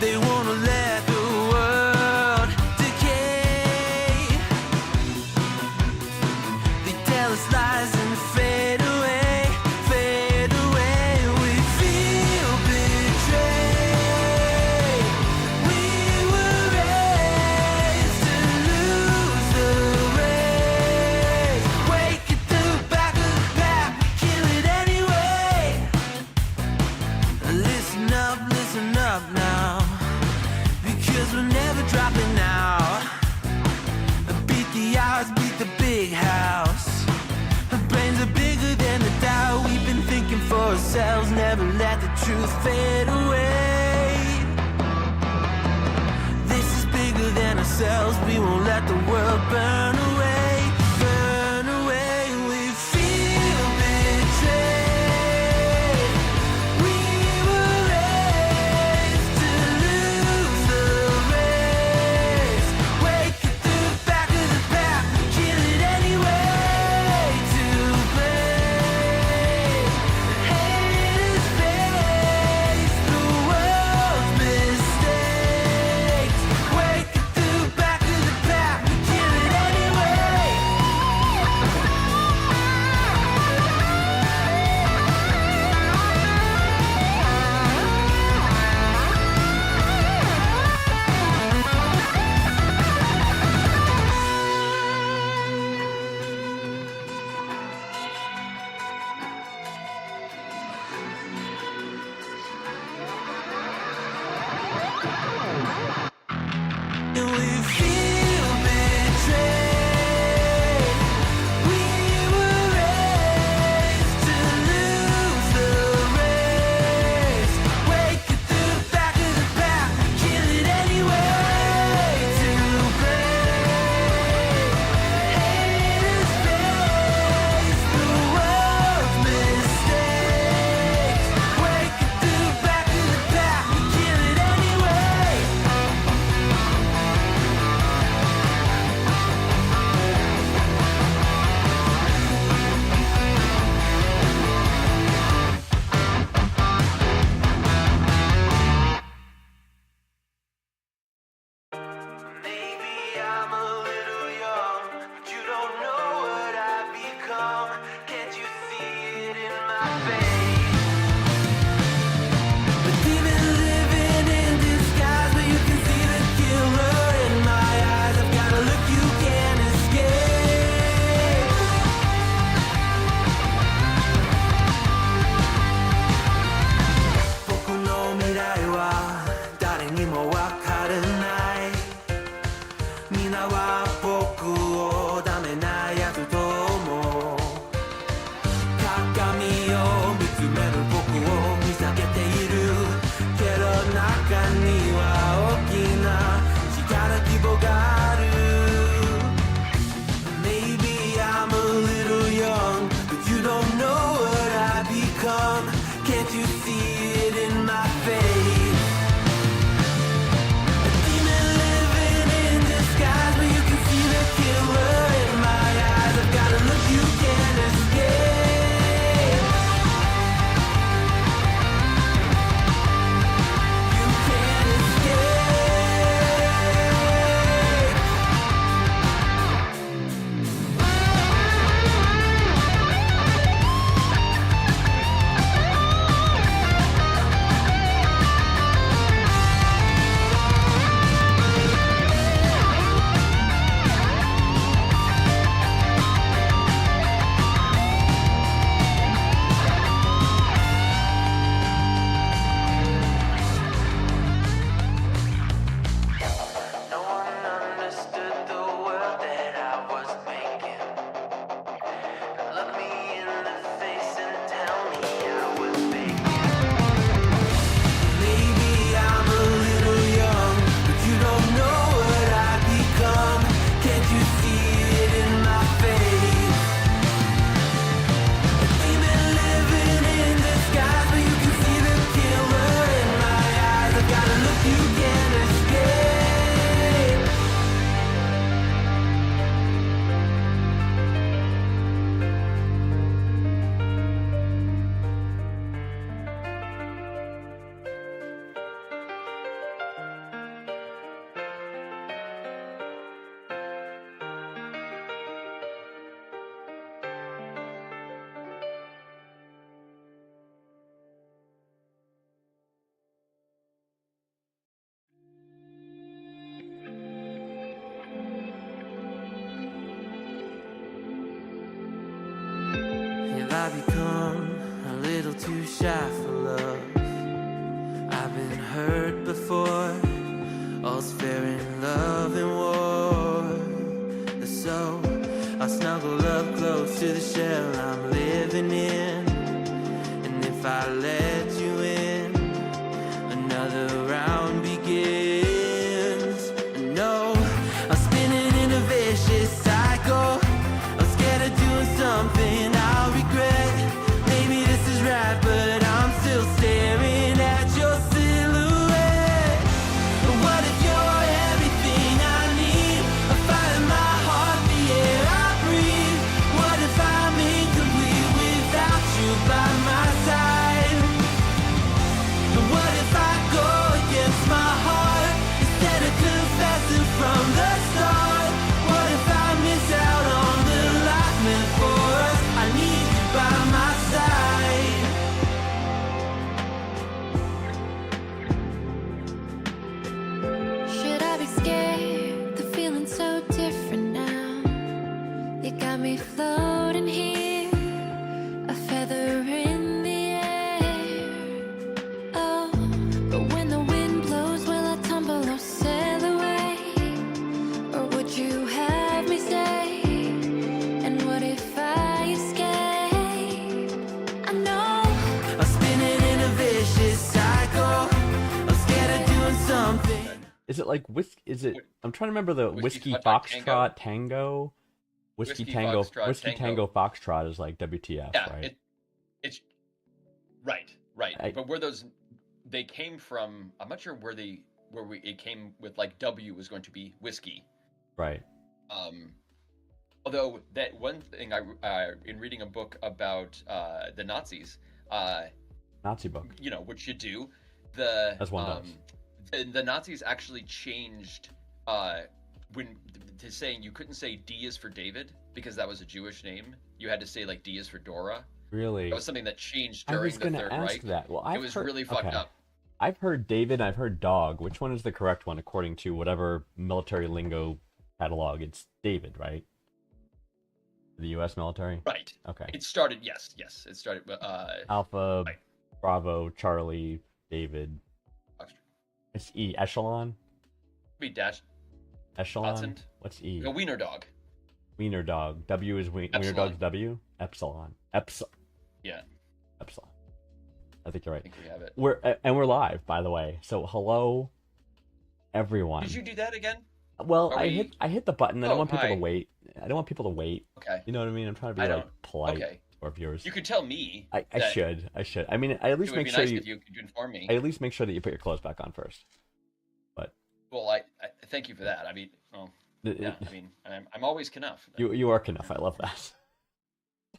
They wanna let the world decay. They tell us lies and fade away, fade away. We feel betrayed. We were raised to lose the race. Wake at the back of the pack, kill it anyway. Listen up now, because we're never dropping out. Beat the odds, beat the big house. Our brains are bigger than the doubt. We've been thinking for ourselves, never let the truth fade away. This is bigger than ourselves, we won't let the world burn away, burn away. We feel betrayed. We were raised to lose the race. Wake at the back of the pack, kill it anyway. To blame, haters face the world's mistakes. Wake at the back of the pack, kill it anyway. And we feel betrayed. We were raised to lose the race. Wake at the back of the pack, kill it anyway. To blame, haters face the world's mistakes. Wake at the back of the pack, kill it anyway. Maybe I'm a little young, but you don't know what I've become. Can't you see it in my face? But even living in disguise, but you can see the killer in my eyes. I've got a look you can't escape. 僕の未来は誰にもわからない。皆は僕をダメなやつと思う。鏡を見つめる僕を見下げているけど中には大きな力希望がある。 Maybe I'm a little young, but you don't know what I've become. Can't you see it in my face? A demon living in disguise, but you can see the killer in my eyes. I've got a look you can't escape. You can't escape. No one understood the world that I was making. Look me in the face and tell me I was faking. Maybe I'm a little young, but you don't know what I've become. Can't you see it in my face? A demon living in disguise, but you can see the killer in my eyes. I've got a look you can't escape. hurt before. All's fair in love and war. So I snuggle up close to the shell I'm living in. And if I let you in, another round begins. No, I'm spinning in a vicious cycle. I'm scared of doing something I'll regret. Maybe this is right, but I'm still staring at your silhouette. What if you're everything I need? A fire in my heart, the air I breathe. What if I'm incomplete without you by my side? What if I go against my heart instead of confessing from the start? What if I miss out on the life meant for us? I need you by my side. Should I be scared? The feeling's so different now. You got me floating here, a feather in the air. Oh, but when the wind blows, will I tumble or sail away? Or would you have me stay? And what if I escape? I know I'm spinning in a vicious cycle. I'm scared of doing something. Is it like whiskey? Is it? I'm trying to remember the Whiskey whiskey Foxtrot foxtrot tango. Whiskey Whiskey tango. Foxtrot Whiskey tango foxtrot is like WTF, Yeah, right? it's right. I- But where those they came from, I'm not sure where it came with, like, W was going to be whiskey. Right. Although that one thing I in reading a book about the Nazis, Nazi book. you know, what you do, the As one does. the Nazis actually changed when to saying you couldn't say D is for David because that was a Jewish name. You had to say, like, D is for Dora. Really? That was something that changed I during was the gonna Third ask Reich. that. Well, It was really fucked okay. up. I've heard David and I've heard dog. Which one is the correct one according to whatever military lingo catalog? It's David, right? The U.S. military. Right. Okay. It started. Yes. It started. Alpha, right. Bravo, Charlie, David. Foxtrot. It's E. Echelon. Be dash. Echelon. Godsend. What's E? A wiener dog. Wiener dog. W is wiener Epsilon. dog's W. Epsilon. Yeah, Epsilon. I think you're I right. think we have it. We're live, by the way. So hello, everyone. Did you do that again? Well, Are we- I hit the button. I don't Oh, want people to hi. wait. I don't want people to wait. Okay. You know what I mean? I'm trying to be I like don't- polite Okay. to our viewers. You could tell me. I that should. I mean, I at It least would make be sure nice you. if you could inform me. I at least make sure that you put your clothes back on first. Well, I thank you for that. I mean, well, yeah. I mean, I'm always Knuff. You are enough. I love that.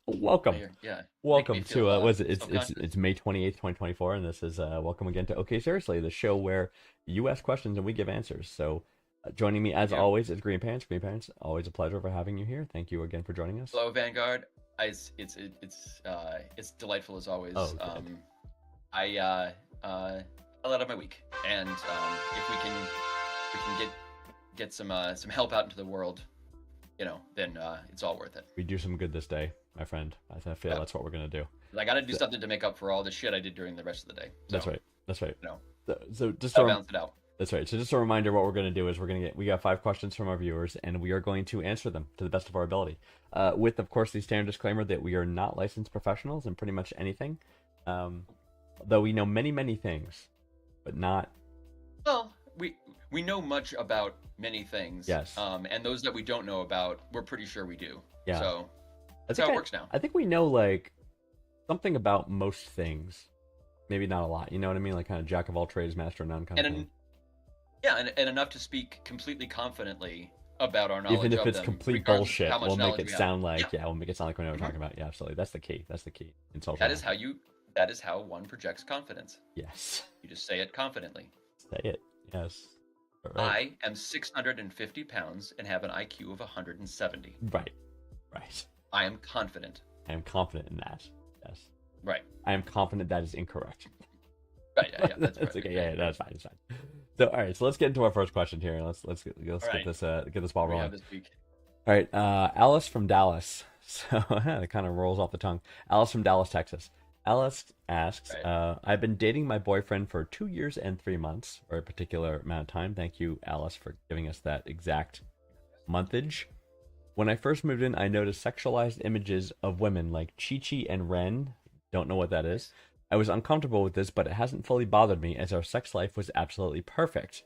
Welcome. Yeah. Welcome Make me feel, to was it? self-conscious. It's May 28th, 2024, and this is welcome again to Okay Seriously, the show where you ask questions and we give answers. So, joining me as Yeah. always is Green Pants. Green Pants, always a pleasure for having you here. Thank you again for joining us. Hello, Vanguard. It's delightful as always. Oh, good. I let out my week, and if we can get some help out into the world, you know, then it's all worth it. We do some good this day, my friend. I feel Yeah. that's what we're gonna do. I got to do something to make up for all the shit I did during the rest of the day. So, That's right. That's right. No, So just I'll a, balance it out. that's right. So just a reminder, what we're gonna do is we got 5 questions from our viewers, and we are going to answer them to the best of our ability. With, of course, the standard disclaimer that we are not licensed professionals in pretty much anything. Though we know many things, but not. Well, we know much about many things. Yes. And those that we don't know about, we're pretty sure we do. Yeah. So I that's think how it works now. I think we know like something about most things. Maybe not a lot. You know what I mean? Like kind of jack of all trades, master of none kind of thing. And enough to speak completely confidently about our knowledge. Even if of it's them, complete regardless of bullshit, how much we'll make knowledge it we have. sound like Yeah. we'll make it sound like we know what we're Mhm. talking about. Yeah, absolutely. That's the key. That's the key in social. That is how one projects confidence. Yes. You just say it confidently. Say it. Yes. Right. I am 650 pounds and have an IQ of 170. Right. I am confident. I am confident in that. Yes. Right. I am confident that is incorrect. Right. Yeah. That's That's right. okay. Yeah, that's fine. It's fine. So, all right. So let's get into our first question here. Let's get right. this ball We have rolling. this week. All right. Alice from Dallas. So it kind of rolls off the tongue. Alice from Dallas, Texas. Alice asks, Right. I've been dating my boyfriend for 2 years and 3 months, or a particular amount of time. Thank you, Alice, for giving us that exact monthage. When I first moved in, I noticed sexualized images of women like Chi Chi and Ren. Don't know what that is. I was uncomfortable with this, but it hasn't fully bothered me as our sex life was absolutely perfect.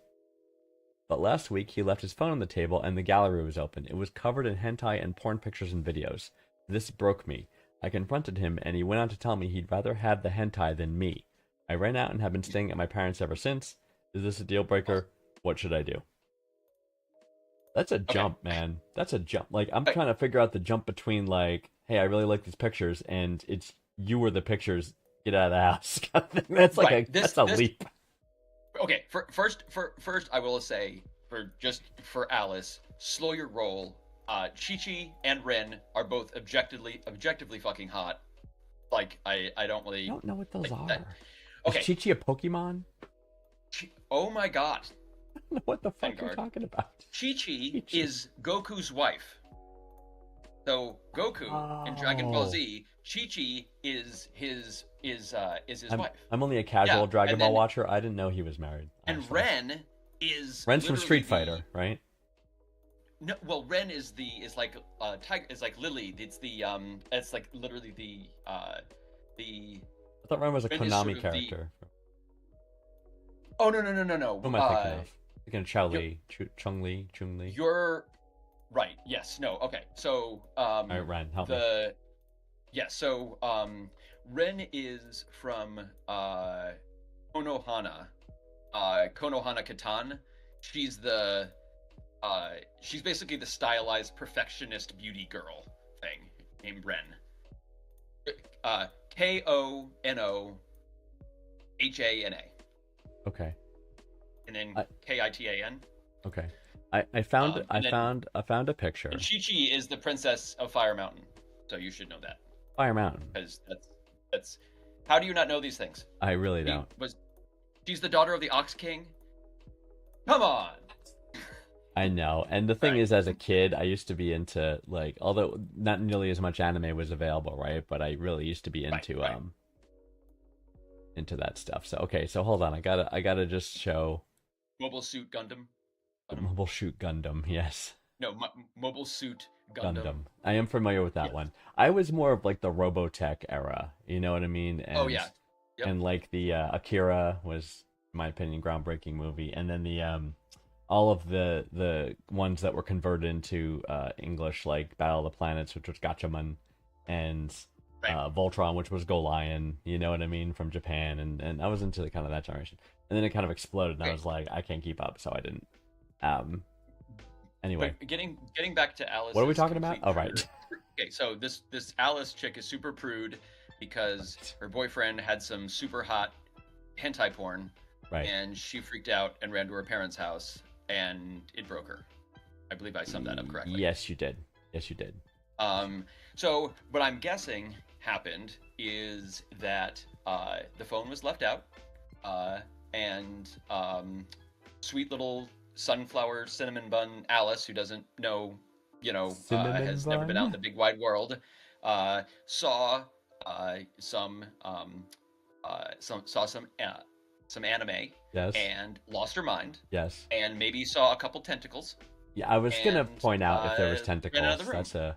But last week, he left his phone on the table and the gallery was open. It was covered in hentai and porn pictures and videos. This broke me. I confronted him and he went on to tell me he'd rather have the hentai than me. I ran out and have been staying at my parents ever since. Is this a deal breaker? What should I do? That's a jump, man. That's a jump. Like, I'm trying to figure out the jump between, like, hey, I really like these pictures, and it's you or the pictures, get out of the house. That's like Right. that's a leap. Okay, first, I will say for Alice, slow your roll. Chi-Chi and Ren are both objectively fucking hot. Like I don't really. I don't know what those like are. that. Okay. Is Chi-Chi a Pokemon? Oh my god. I don't know what the fuck you're Vanguard. talking about. Chi-Chi is Goku's wife. So Goku in Dragon Ball Oh. Z, Chi-Chi is his I'm, wife. I'm only a casual Yeah, Dragon and Ball then- watcher. I didn't know he was married. And actually. Ren is Ren's from literally Street the- Fighter, right? No, well, Ren is like tiger is like Lily. It's like literally the I thought Ren was a Ren is Konami sort of the- character. oh no. Who am I thinking of? Thinking of Chao Li, Chung Li. You're right. Yes. No. Okay. So All right, Ren, help me. So Ren is from Konohana. Konohana Katan. She's basically the stylized perfectionist beauty girl thing named Ren. Konohana. Okay. And then I- Kitan. Okay. I found and then- I found a picture. And Chi-Chi is the princess of Fire Mountain. So you should know that. Fire Mountain. Because that's how do you not know these things? I really don't. She's the daughter of the Ox King. Come on. I know. And the thing Right. is, as a kid, I used to be into, like, although not nearly as much anime was available, right? But I really used to be into Right. into that stuff. So okay, so hold on. I gotta just show Mobile Suit Gundam. Mobile Shoot Gundam. Yes. No, Mobile Suit Gundam. I am familiar with that Yes. one. I was more of like the Robotech era. You know what I mean? And, Oh, yeah. Yep. And like the Akira was, in my opinion, groundbreaking movie. And then the all of the ones that were converted into English, like Battle of the Planets, which was Gatchaman, and Right. Voltron, which was Go Lion. You know what I mean, from Japan. And I was into the kind of that generation. And then it kind of exploded, and I Okay. was like, I can't keep up, so I didn't. Anyway, But getting back to Alice. what are we talking about? Oh, right. Okay, so this Alice chick is super prude because her boyfriend had some super hot hentai porn, Right. and she freaked out and ran to her parents' house, and it broke her. I believe I summed that up correctly. Yes, you did. Yes, you did. So what I'm guessing happened is that the phone was left out, and sweet little sunflower cinnamon bun Alice, who doesn't know, Cinnamon has never been out in the bun? big wide world, saw some anime Yes. and lost her mind, Yes. and maybe saw a couple tentacles. Yeah, I was gonna and, point out if there was ran out of tentacles. the room.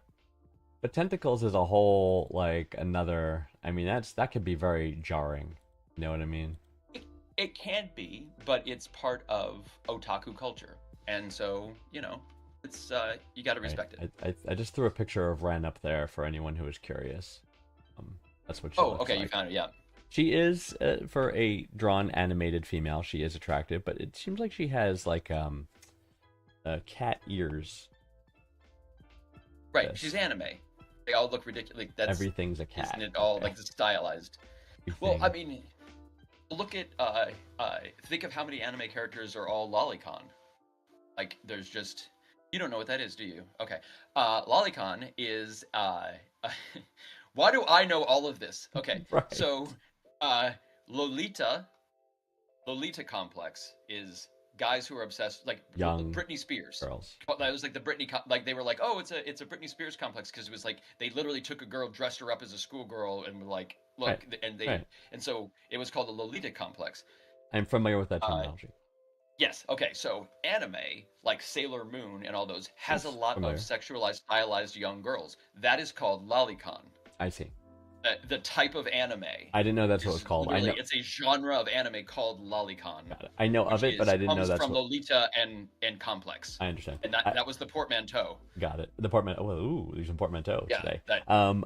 But tentacles is a whole, like, another. I mean, that could be very jarring. You know what I mean? It can be, but it's part of otaku culture, and so it's you got to respect Right. it. I just threw a picture of Ren up there for anyone who is curious. That's what she Oh, looks okay, like. you found it. Yeah. She is, for a drawn animated female, she is attractive, but it seems like she has like cat ears. Right. Yes. She's anime. They all look ridiculous. Like, that's Everything's a cat. isn't it all Okay. like stylized? Well, Everything. I mean, look at think of how many anime characters are all lolicon. Like, there's just you don't know what that is, do you? Okay. Lolicon is why do I know all of this? Okay. Right. So Lolita Complex is guys who are obsessed, like Young Britney Spears. girls. But that was like the Britney, like they were like, oh, it's a Britney Spears complex because it was like they literally took a girl, dressed her up as a schoolgirl, and were like, look, Right. and they, Right. and so it was called the Lolita complex. I'm familiar with that terminology. Yes. Okay. So anime, like Sailor Moon and all those, has a Yes, lot familiar. of sexualized, stylized young girls. That is called lolicon. I see. The type of anime. I didn't know that's what it is was called. I know. literally- It's a genre of anime called lolicon. Got it. I know of which it, but I didn't know comes that's from what. Lolita and Complex. I understand. And that was the portmanteau. Got it. The portmanteau. Oh, ooh, there's some portmanteau Yeah, today. that-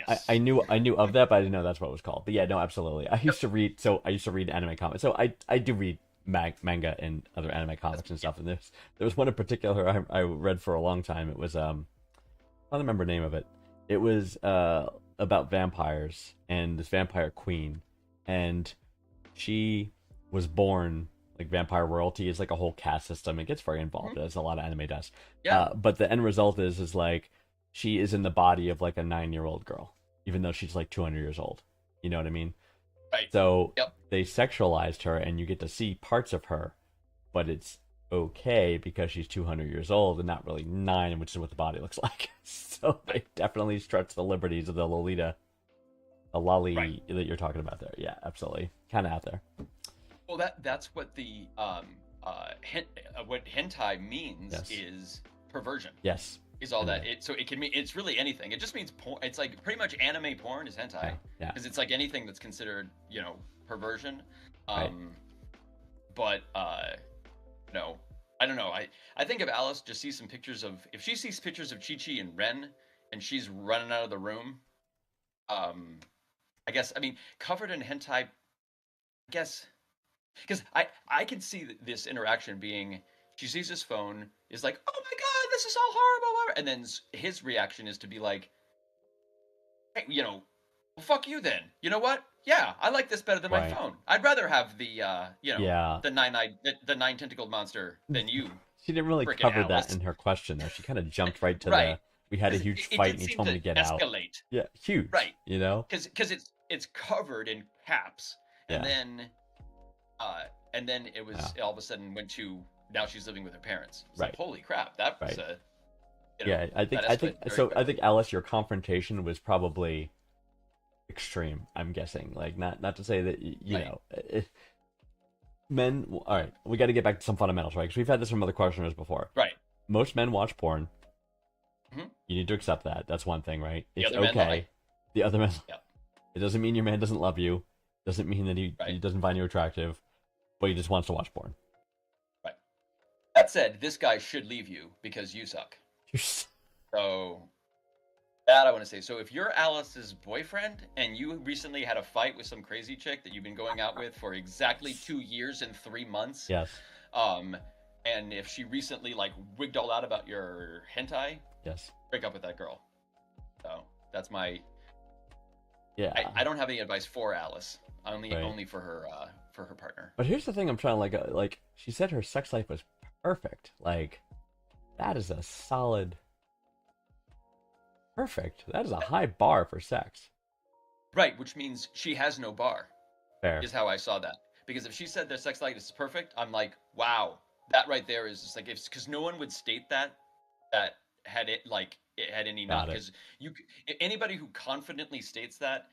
yes. I knew of that, but I didn't know that's what it was called. But yeah, no, absolutely. I used to read anime comics. So I do read manga and other anime comics and stuff. And there was one in particular I read for a long time. It was I don't remember the name of it. It was about vampires and this vampire queen, and she was born like vampire royalty is like a whole caste system. It gets very involved, as a lot of anime does. Yeah. But the end result is like she is in the body of like a 9-year-old girl, even though she's like 200 years old. You know what I mean? Right. So Yep. they sexualized her, and you get to see parts of her, but it's okay because she's 200 years old and not really 9, which is what the body looks like. So they definitely stretch the liberties of the Lolita, the lolly Right. that you're talking about there. Yeah, absolutely, kind of out there. Well, that's what the what hentai means Yes. is perversion. Yes. Is all that Yeah. it? So it can mean it's really anything. It just means porn. It's like pretty much anime porn is hentai. Yeah. Yeah. Because it's like anything that's considered, perversion. Right. But no, I don't know. I think if Alice just sees some pictures of, if she sees pictures of Chi Chi and Ren, and she's running out of the room, I guess, I mean, covered in hentai, I guess, because I can see this interaction being, she sees his phone, is like, oh my god, this is all horrible, and then his reaction is to be like, hey, well, fuck you then. You know what? Yeah, I like this better than my Right. phone. I'd rather have the, Yeah. the nine tentacled monster than you. She didn't really Frickin' cover that Alice. in her question, though. She kind of jumped right to Right. we had a 'Cause huge it fight did and he seem told me to get out. escalate. Yeah, huge. Right. You know? Because it's covered in caps, and Yeah. then it was all of a sudden went to, now she's living with her parents. It's Right. like, holy crap, that was Right. a Yeah, I think that escalated very so. I quickly. think Alice, your confrontation was probably extreme. I'm guessing, like not to say that you Right. know, men. All right, we got to get back to some fundamentals, right? Because we've had this from other questioners before. Right. Most men watch porn. Mhm. You need to accept that. That's one thing, right? The It's other men lie. okay. The other men. Yep. It doesn't mean your man doesn't love you. Doesn't mean that he Right. doesn't find you attractive, but he just wants to watch porn. That said, this guy should leave you because you suck. So that I want to say. So if you're Alice's boyfriend and you recently had a fight with some crazy chick that you've been going out with for exactly 2 years and 3 months, Yes. and if she recently like wigged all out about your hentai, Yes. break up with that girl. So that's my. Yeah. I don't have any advice for Alice. Right. Only for her partner. But here's the thing: I'm trying to like she said her sex life was perfect. Like that is a solid. Perfect. That is a high bar for sex. Right, which means she has no bar. Fair. Is how I saw that. Because if she said their sex life is perfect, I'm like, wow, that right there is just like, because no one would state that had it like it had any Got it. because anybody who confidently states that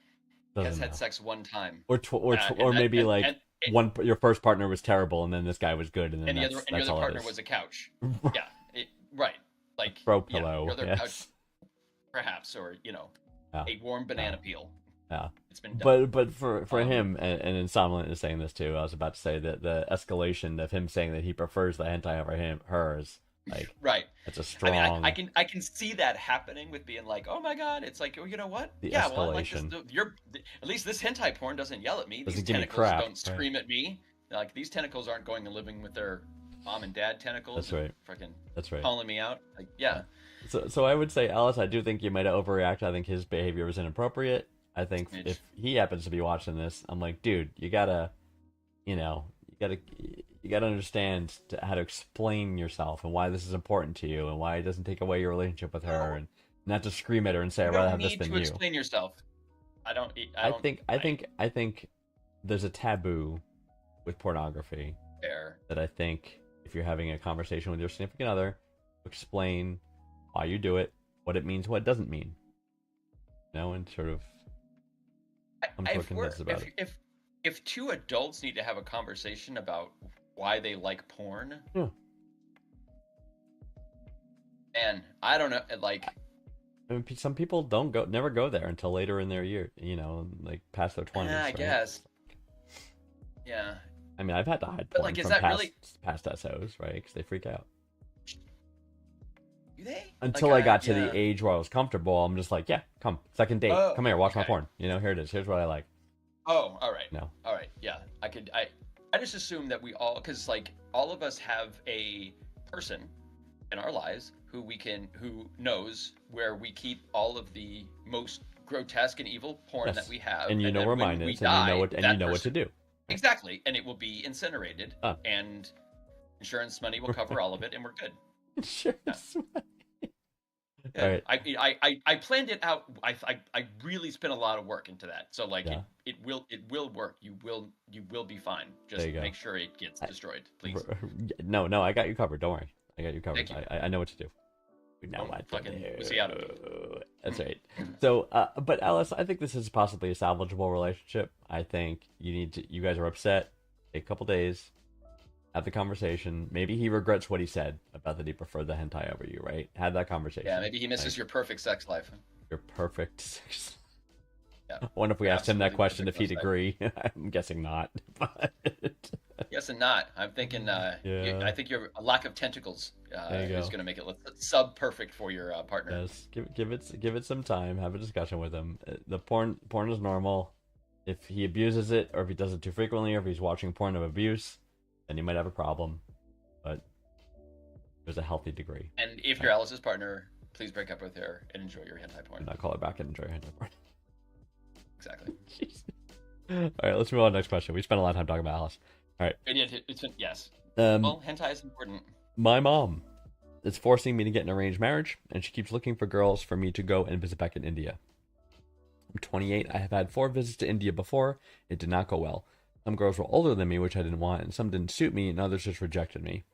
Doesn't has had know. sex one time, Or and maybe and- like and- your first partner was terrible and then this guy was good and then and the that's, other that's all partner it is. was a couch. Yeah, right, like Throw yeah, pillow. your other Yes. couch, perhaps, or Yeah. a warm banana peel. Yeah. It's been done. But for him and Insomniac is saying this too. I was about to say that the escalation of him saying that he prefers the hentai over hers, like Right. that's a strong. I mean, I can see that happening with being like, oh my god, it's like, oh, you know what? The yeah, well, I like escalation. this. At least this hentai porn doesn't yell at me. Doesn't These give me tentacles crap, don't scream at me. Like these tentacles aren't going and living with their mom and dad tentacles. That's right. Freaking That's right. calling me out. Like, yeah. So I would say, Alice, I do think you might have overreacted. I think his behavior was inappropriate. I think Smidge. if he happens to be watching this, I'm like, dude, you gotta understand how to explain yourself and why this is important to you and why it doesn't take away your relationship with her and not to scream at her and say, I'd You rather don't have this need than to you. explain yourself. I don't. I think there's a taboo with pornography Fair. that I think if you're having a conversation with your significant other, explain why you do it, what it means, what it doesn't mean. You know, and sort of come to a consensus about it. If two adults need to have a conversation about why they like porn, Yeah. and I don't know, like, I mean, some people never go there until later in their year, you know, like past their 20s. I right? guess. Yeah. I mean, I've had to hide But, porn like, is from that past, really- past SOs, right? Because they freak out. Do they? Until Like, I got to yeah. the age where I was comfortable, I'm just like, yeah, come, second date, Oh, come here, watch my okay. porn. You know, here it is. Here's what I like. Oh, all right. No. All right. Yeah. I just assume that we all, because like all of us have a person in our lives who knows where we keep all of the most grotesque and evil porn Yes. that we have. And you know then where when mine we is, and you know what, die, and you that know what to person- do. Exactly. And it will be incinerated, Ah. and insurance money will cover all of it, and we're good. Sure. Yeah. All right. I planned it out. I really spent a lot of work into that. So like Yeah. it will work. You will be fine. Just There you go. make sure it gets destroyed, please. No, I got you covered. Don't worry. I got you covered. Thank you. I know what to do. We know Don't what to fucking do. pussy out of me. That's right. So, but Alice, I think this is possibly a salvageable relationship. I think you guys are upset. Take a couple days. Have the conversation. Maybe he regrets what he said about that he preferred the hentai over you, right? Have that conversation. Yeah, maybe he misses Like, your perfect sex life. your perfect sex. Yeah. I wonder if we asked him that Absolutely question if perfect he'd sex agree. I'm guessing not. But Yes and not. I'm thinking. Yeah. I think your lack of tentacles There you is go. going to make it sub perfect for your partner. yes, give it some time. Have a discussion with him. The porn is normal. If he abuses it, or if he does it too frequently, or if he's watching porn of abuse, then you might have a problem. But there's a healthy degree. And if you're Alice's partner, please break up with her and enjoy your hentai porn. Do not call her back and enjoy your hentai porn. Exactly. Jeez. All right, let's move on to the next question. We spent a lot of time talking about Alice. Yes. Um, Well, hentai is important. My mom is forcing me to get an arranged marriage, and she keeps looking for girls for me to go and visit back in India. I'm 28. I have had 4 visits to India before. It did not go well. Some girls were older than me, which I didn't want, and some didn't suit me, and others just rejected me.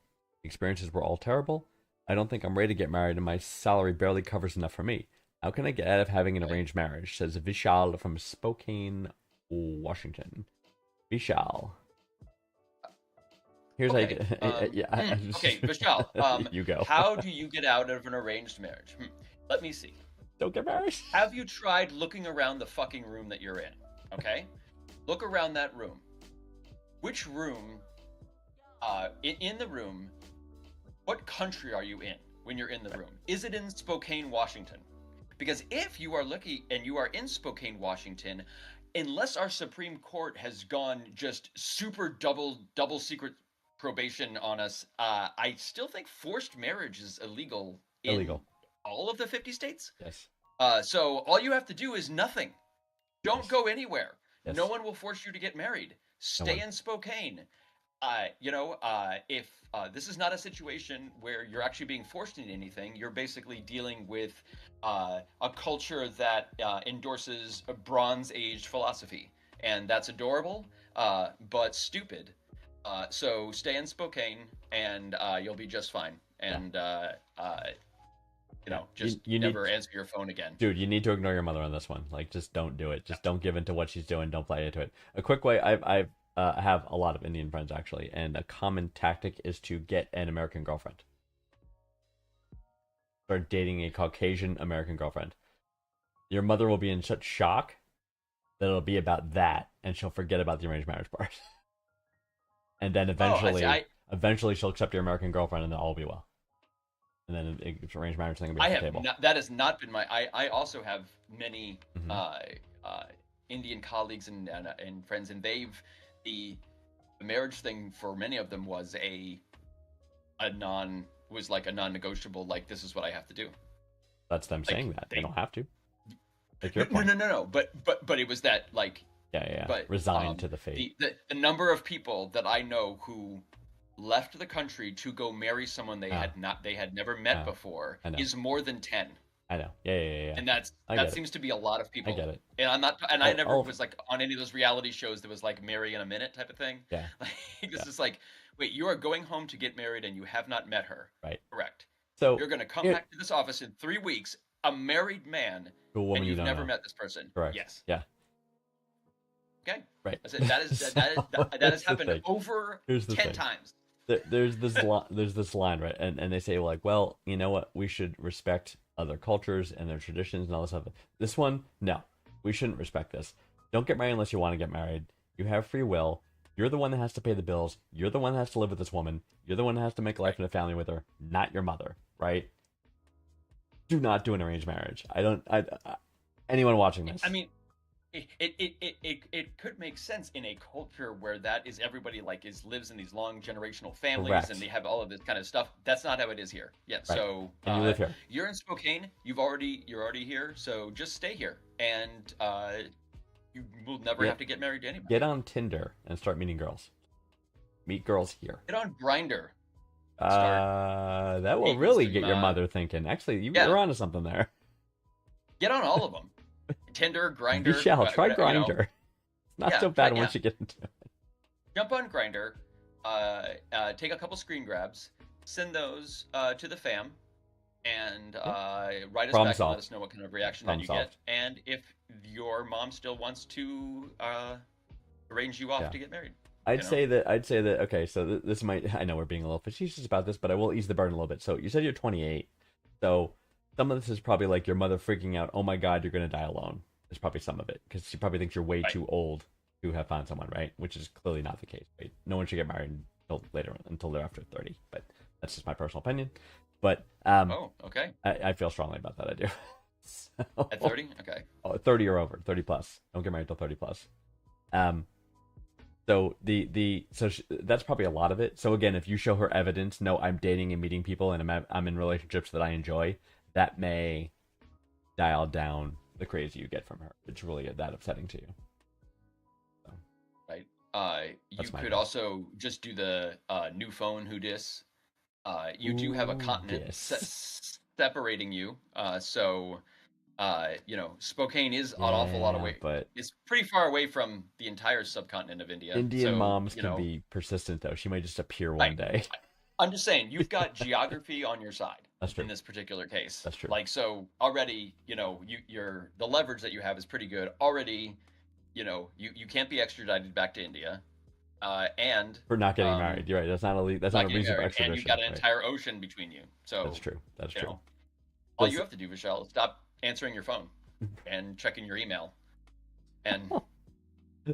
The experiences were all terrible. I don't think I'm ready to get married, and my salary barely covers enough for me. How can I get out of having an arranged marriage? Says Vishal from Spokane, Washington. Vishal. Here's how you Okay, get. Yeah. Okay, Vishal, you go. How do you get out of an arranged marriage? Let me see. Don't get married. Have you tried looking around the fucking room that you're in? Okay? Look around that room. Which room, in the room, what country are you in when you're in the room? Is it in Spokane, Washington? Because if you are lucky and you are in Spokane, Washington, unless our Supreme Court has gone just super double secret probation on us, I still think forced marriage is illegal in all of the 50 states. Yes. So all you have to do is nothing. Don't go anywhere. Yes. No one will force you to get married. Stay in Spokane. If this is not a situation where you're actually being forced into anything, you're basically dealing with a culture that endorses a Bronze Age philosophy, and that's adorable, but stupid. So stay in Spokane, and you'll be just fine. And you never answer your phone again. Dude, you need to ignore your mother on this one. Like, just don't do it. Just don't give into what she's doing. Don't play into it. A quick way, I have a lot of Indian friends, actually, and a common tactic is to get an American girlfriend. Start dating a Caucasian American girlfriend. Your mother will be in such shock that it'll be about that, and she'll forget about the arranged marriage part. And then eventually she'll accept your American girlfriend, and then all will be well. And then it's arranged marriage thing will be on the table. That has not been my. I also have many Indian colleagues and friends, and the marriage thing for many of them was like a non-negotiable. Like, this is what I have to do. That's them saying that they don't have to. Like your No, point. no. But it was that, like. Yeah. But resigned to the fate. The number of people that I know who left the country to go marry someone they had never met before is more than 10. I know. Yeah. And that seems to be a lot of people. I get it. And I'm not. And I never was like on any of those reality shows that was like marry in a minute type of thing. Yeah. Like, this is like Wait, you are going home to get married and you have not met her. Right. Correct. So You're going to come here- back to this office in 3 weeks, a married man, to a woman and you you've don't never know. met this person. Correct. Yes. Yeah. Okay. Right. I said that That's has the happened thing. over Here's the 10 thing. times. There's this line, right? And they say, like, well, you know what? We should respect other cultures and their traditions and all this stuff. This one, no. We shouldn't respect this. Don't get married unless you want to get married. You have free will. You're the one that has to pay the bills. You're the one that has to live with this woman. You're the one that has to make a life and a family with her, not your mother, right? Do not do an arranged marriage. Anyone watching this. I mean, it could make sense in a culture where that is everybody lives in these long generational families Correct. and they have all of this kind of stuff. That's not how it is here. Yeah. Right. So And you live here. You're in Spokane. You're already here. So just stay here, and you will never Yeah. have to get married to anybody. Get on Tinder and start meeting girls. Meet girls here. Get on Grindr. That will meeting really some, get your mother thinking. Actually, yeah. you're onto something there. Get on all of them. Tinder, Grindr. You shall try whatever, you know. Grinder. It's not Yeah, so bad try- once you get into it. Jump on Grindr, take a couple screen grabs, send those to the fam, and write us Problem back and solved. let us know what kind of reaction Problem that you solved. get. And if your mom still wants to arrange you off Yeah. to get married. I'd You know? say that. Okay, so this might. I know we're being a little facetious about this, but I will ease the burden a little bit. So you said you're 28, so some of this is probably like your mother freaking out. Oh my God, you're gonna die alone. There's probably some of it because she probably thinks you're way Right. too old to have found someone, right? Which is clearly not the case. Right? No one should get married until they're after 30. But that's just my personal opinion. But Oh, okay. I feel strongly about that. I do. So- At 30? Okay. 30 or over, 30 plus. Don't get married till 30 plus. So that's probably a lot of it. So again, if you show her evidence, no, I'm dating and meeting people and I'm in relationships that I enjoy, that may dial down the crazy you get from her. It's really that upsetting to you. Right. You That's my could guess. also just do the new phone who dis. You do have a Ooh, continent dis. separating you. So Spokane is an awful lot of Yeah, way. but It's pretty far away from the entire subcontinent of India. Indian so, moms you can know, be persistent though. She might just appear one Right. day. I'm just saying, you've got geography on your side. That's true. In this particular case. That's true. Like, so already, you're the leverage that you have is pretty good. Already, you can't be extradited back to India, and For not getting married. You're right. That's not a not reason getting for married, extradition. and you've got an right? entire ocean between you. So That's true. That's you true. know, all Does- you have to do, Michelle, is stop answering your phone and checking your email, and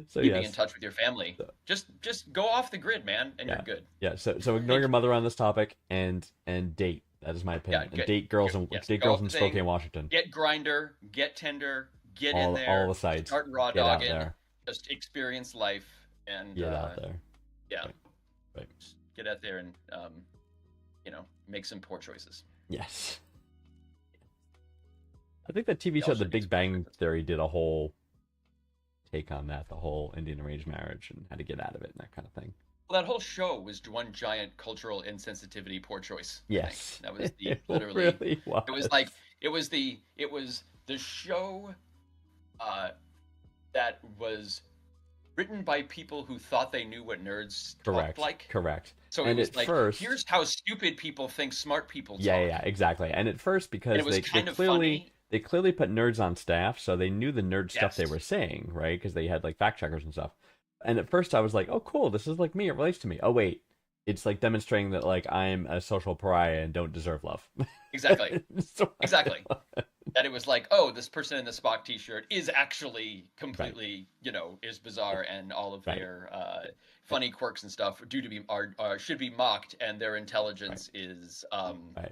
So keeping yes. in touch with your family. Just go off the grid, man, and Yeah. you're good. Yeah, so ignore your mother on this topic and date. That is my opinion. good. And date girls in Yes, date go girls off in the thing. Spokane, Washington. Get Grinder, get Tinder, get in All there, the sites. start raw Get out dogging, there. just experience life, and Get out there. yeah, Right. Just get out there and make some poor choices. Yes. I think that TV He show also The Big needs Bang perspective. Theory did a whole take on that, the whole Indian arranged marriage and how to get out of it and that kind of thing. Well, that whole show was one giant cultural insensitivity, poor choice. thing. Yes. that was the It literally. really was. It was the show that was written by people who thought they knew what nerds correct. talked like. Correct. So And it was at like, first- here's how stupid people think smart people talk. Yeah, exactly. And at first, because And it was they kind of clearly funny. they clearly put nerds on staff, so they knew the nerd stuff they Yes. were saying, right? Because they had like fact checkers and stuff. And at first, I was like, "Oh, cool! This is like me. It relates to me." Oh, wait, it's like demonstrating that like I'm a social pariah and don't deserve love. Exactly. So- Exactly. That it was like, oh, this person in the Spock T-shirt is actually completely, is bizarre, and all of Right. their funny quirks and stuff should be mocked, and their intelligence is Right.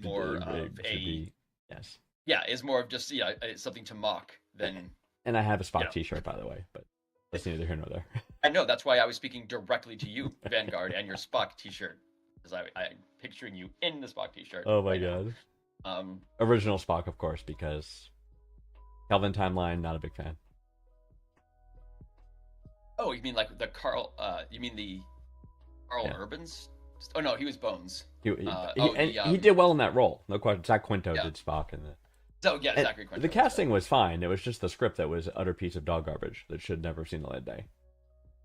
more it of should a be- yes. is more of just something to mock than. And I have a Spock know. T-shirt, by the way, but that's neither here nor there. I know that's why I was speaking directly to you, Vanguard, and your Spock T-shirt, because I'm picturing you in the Spock T-shirt. Oh my right now. god. Um, Original Spock, of course, because Kelvin timeline, not a big fan. Oh, you mean like the Carl? You mean the Carl Yeah. Urbans? Oh no, he was Bones. He the, he did well in that role. No question. Zach Quinto Yeah. did Spock, and So yeah, and Zachary Quinto. the casting was fine. It was just the script that was utter piece of dog garbage that should never have seen the light of day.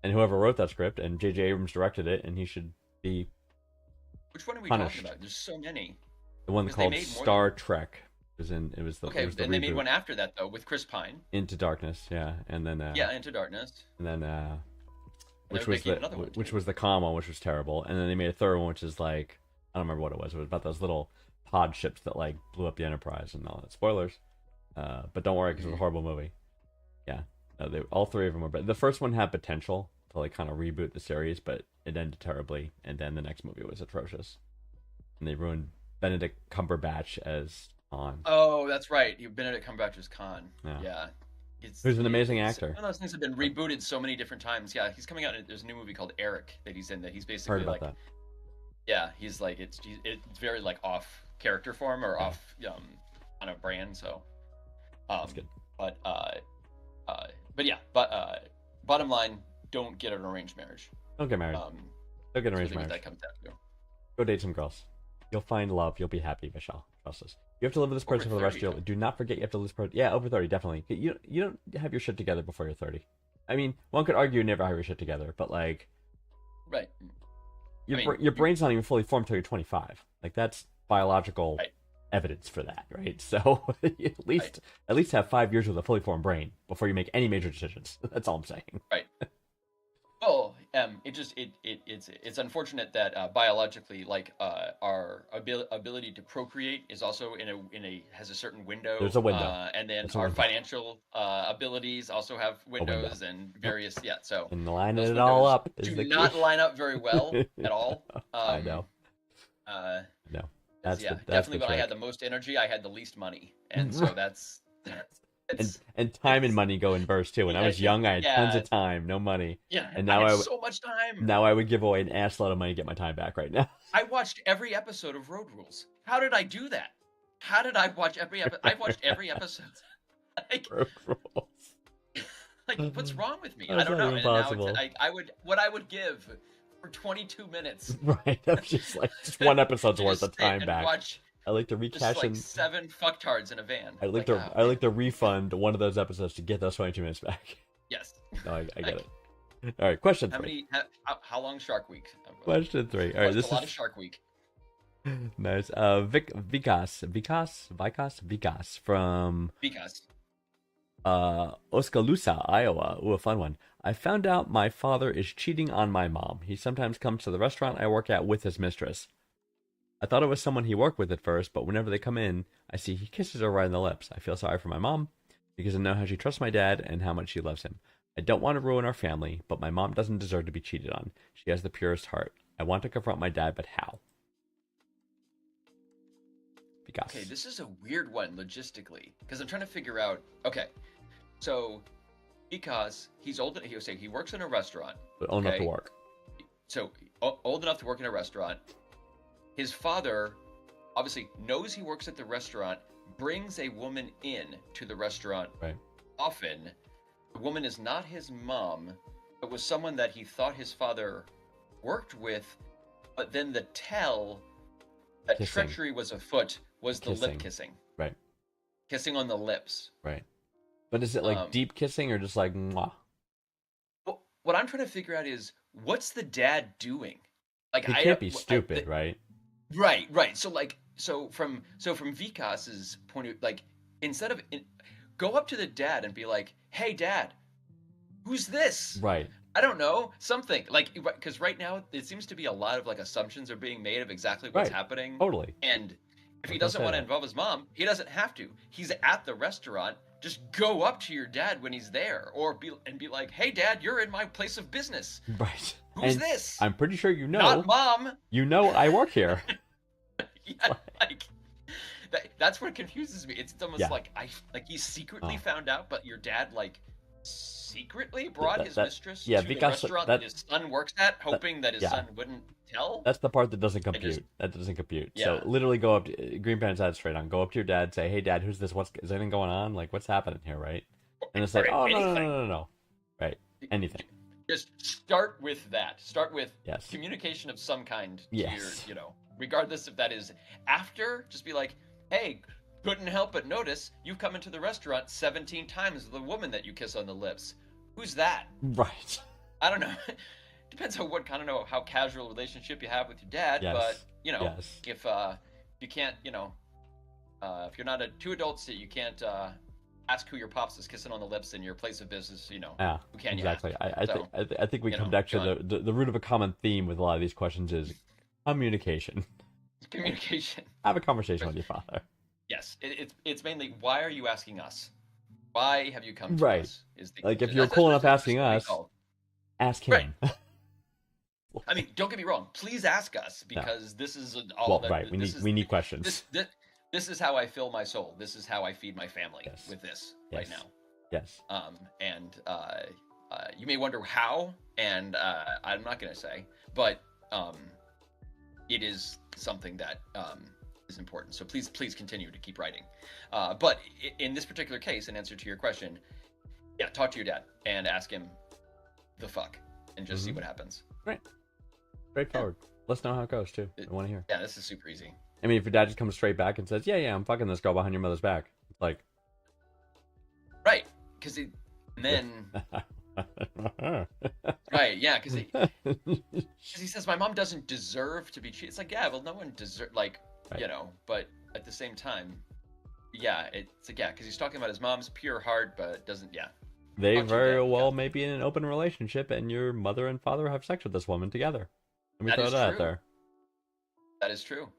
and whoever wrote that script, and J.J. Abrams directed it, and he should be Which one are we punished. talking about? There's so many. the one Because they called made more Star Trek. It was the Okay, it was the and they made reboot. one after that though with Chris Pine. Into Darkness, yeah, and then Yeah, Into Darkness. and then They which were was making another one, which too. was the calm one, which was terrible, and then they made a third one, which is like I don't remember what it was. It was about those little pod ships that like blew up the Enterprise and all that. Spoilers, but don't worry because it was a horrible movie. Yeah, all three of them were. But the first one had potential to like kind of reboot the series, but it ended terribly, and then the next movie was atrocious, and they ruined Benedict Cumberbatch as Han. Oh, that's right. Benedict Cumberbatch was Khan. Yeah. Yeah. Who's an amazing it's actor. One of those things that have been rebooted so many different times. Yeah, he's coming out. There's a new movie called Eric that he's in. That he's basically Heard about like, that. yeah, he's like it's very like off character form or off on a brand. So, That's good. But yeah. But bottom line, don't get an arranged marriage. Don't get married. That's Don't get an what arranged I think marriage. that comes down to. Go date some girls. You'll find love. You'll be happy, Michelle. Trust us. You have to live with this person for the rest of your 30, life. Do not forget you have to live with this person. Yeah, over 30, definitely. You don't have your shit together before you're 30. I mean, one could argue you never have your shit together, but like Right. your brain's not even fully formed until you're 25. Like that's biological Right. evidence for that, right? So at least have 5 years with a fully formed brain before you make any major decisions. That's all I'm saying. Right. Well, it's unfortunate that biologically, like our ability to procreate is also in a has a certain window. There's a window. And then There's a our window. financial abilities also have windows and various. Yeah, so And lining those it all windows up is do the not key. line up very well at all. I know. No. That's yeah, the definitely when I trick. had the most energy, I had the least money, and so that's And time and money go in verse too. When I was young, I had tons of time, no money. yeah. And now I I had w- so much time. Now I would give away an assload of money to get my time back right now. I watched every episode of Road Rules. How did I do that? How did I watch every episode? I've watched every episode. like, what's wrong with me? That's I don't not know. even And now possible. I would give for 22 minutes. Right. That's just like just one episode's to worth just of sit time and back. Watch I like to just recash like and 7 fucktards in a van. I like oh, to refund one of those episodes to get those 22 minutes back. Yes. No, I get it. All right, question How 3. many? How long Shark Week? Question 3. All right, Watched this a lot is of Shark Week. nice. Vikas from Because Oskaloosa, Iowa. Ooh, a fun one. I found out my father is cheating on my mom. He sometimes comes to the restaurant I work at with his mistress. I thought it was someone he worked with at first, but whenever they come in, I see he kisses her right on the lips. I feel sorry for my mom because I know how she trusts my dad and how much she loves him. I don't want to ruin our family, but my mom doesn't deserve to be cheated on. She has the purest heart. I want to confront my dad, but how? Because okay, this is a weird one logistically because I'm trying to figure out. Okay, so because he's old, he works in a restaurant. but old enough to okay. work. So old enough to work in a restaurant. His father obviously knows he works at the restaurant, brings a woman in to the restaurant Right. often. The woman is not his mom, but was someone that he thought his father worked with, but then the tell that Kissing. treachery was afoot was the Kissing. lip kissing. Right. Kissing on the lips. Right. But is it like Um, deep kissing or just like mwah? What I'm trying to figure out is what's the dad doing? Like He I can't be I- stupid, the- right? Right. So from Vikas's point of like instead of go up to the dad and be like, "Hey, dad, who's this?" Right. I don't know, something like because right now it seems to be a lot of like assumptions are being made of exactly what's Right. happening. Totally. And if he I was gonna doesn't say want to that. involve his mom, he doesn't have to. He's at the restaurant. Just go up to your dad when he's there, or be like, "Hey, dad, you're in my place of business. Right. Who's And this? I'm pretty sure you know. Not mom." You know I work here. Yeah, like that's what confuses me. It's almost Yeah. like he secretly Oh. found out, but your dad like secretly brought that- his that- mistress yeah, to the because restaurant that- that his son works at, hoping that his yeah. son wouldn't tell. That's the part that doesn't compute. just- That doesn't compute. Yeah. So literally go up to Green Panther's head straight on. Go up to your dad, say, "Hey dad, who's this? Is anything going on? Like what's happening here, right?" And it's like, Or "Oh no, anything. no. Right. Anything. Just start with that. Start with Yes. communication of some kind to Yes. your, regardless if that is after, just be like, "Hey, couldn't help but notice you've come into the restaurant 17 times with the woman that you kiss on the lips. Who's that?" Right. I don't know. Depends on what kind of know how casual relationship you have with your dad, Yes. but you know, Yes. if you can't, you know, if you're not two adults that you can't ask who your pops is kissing on the lips in your place of business, you know, Yeah, who can exactly. you ask? I think we you come know, back to go the root of a common theme with a lot of these questions is communication. communication. Have a conversation with your father. Yes, it's mainly why are you asking us? Why have you come to Right. us? Is the Like if question. you're That's cool enough what asking we us, call. ask Right. him. I mean, don't get me wrong. Please ask us because this is all Well, that. right. We need questions. This is how I fill my soul. This is how I feed my family Yes. with this Yes. right now. Yes. And you may wonder how, and I'm not gonna say, but it is something that is important. So please continue to keep writing. But in this particular case, in answer to your question, yeah, talk to your dad and ask him the fuck, and just see what happens. Right. Straightforward. Let's know how it goes too. I want to hear. Yeah, this is super easy. I mean, if your dad just comes straight back and says, "Yeah, I'm fucking this girl behind your mother's back," it's like, Right, because then right, yeah, because he says my mom doesn't deserve to be cheated. It's like, yeah, well, no one deserve, like, Right. you know, but at the same time, yeah, it's like, yeah, because he's talking about his mom's pure heart, but doesn't, yeah, they Talk to your very dad, well yeah. may be in an open relationship, and your mother and father have sex with this woman together. Let me That throw is that out true. there. That is true.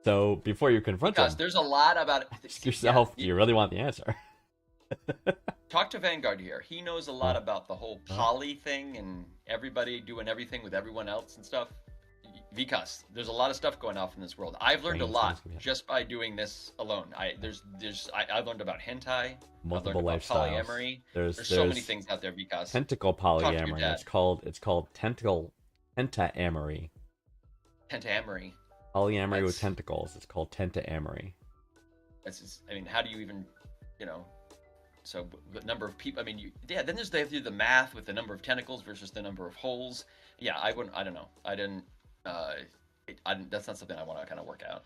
So before you confront Because them, there's a lot about it. ask yourself, Yeah, do you really want the answer? talk to Vanguard here. He knows a lot about the whole poly thing and everybody doing everything with everyone else and stuff. Vikas, there's a lot of stuff going off in this world. I've learned a Brain lot cells, yeah. just by doing this alone. I've learned about hentai, Multiple I've learned about lifestyles. polyamory. There's So many things out there, Vikas. tentacle to your polyamory. dad. It's called pentaamory. Pentaamory. Polyamory with That's- tentacles. It's called pentaamory. I mean, how do you even, you know? So the number of people. I mean, yeah. Then they have to do the math with the number of tentacles versus the number of holes. Yeah, I wouldn't. I don't know. I didn't. That's not something I want to kind of work out.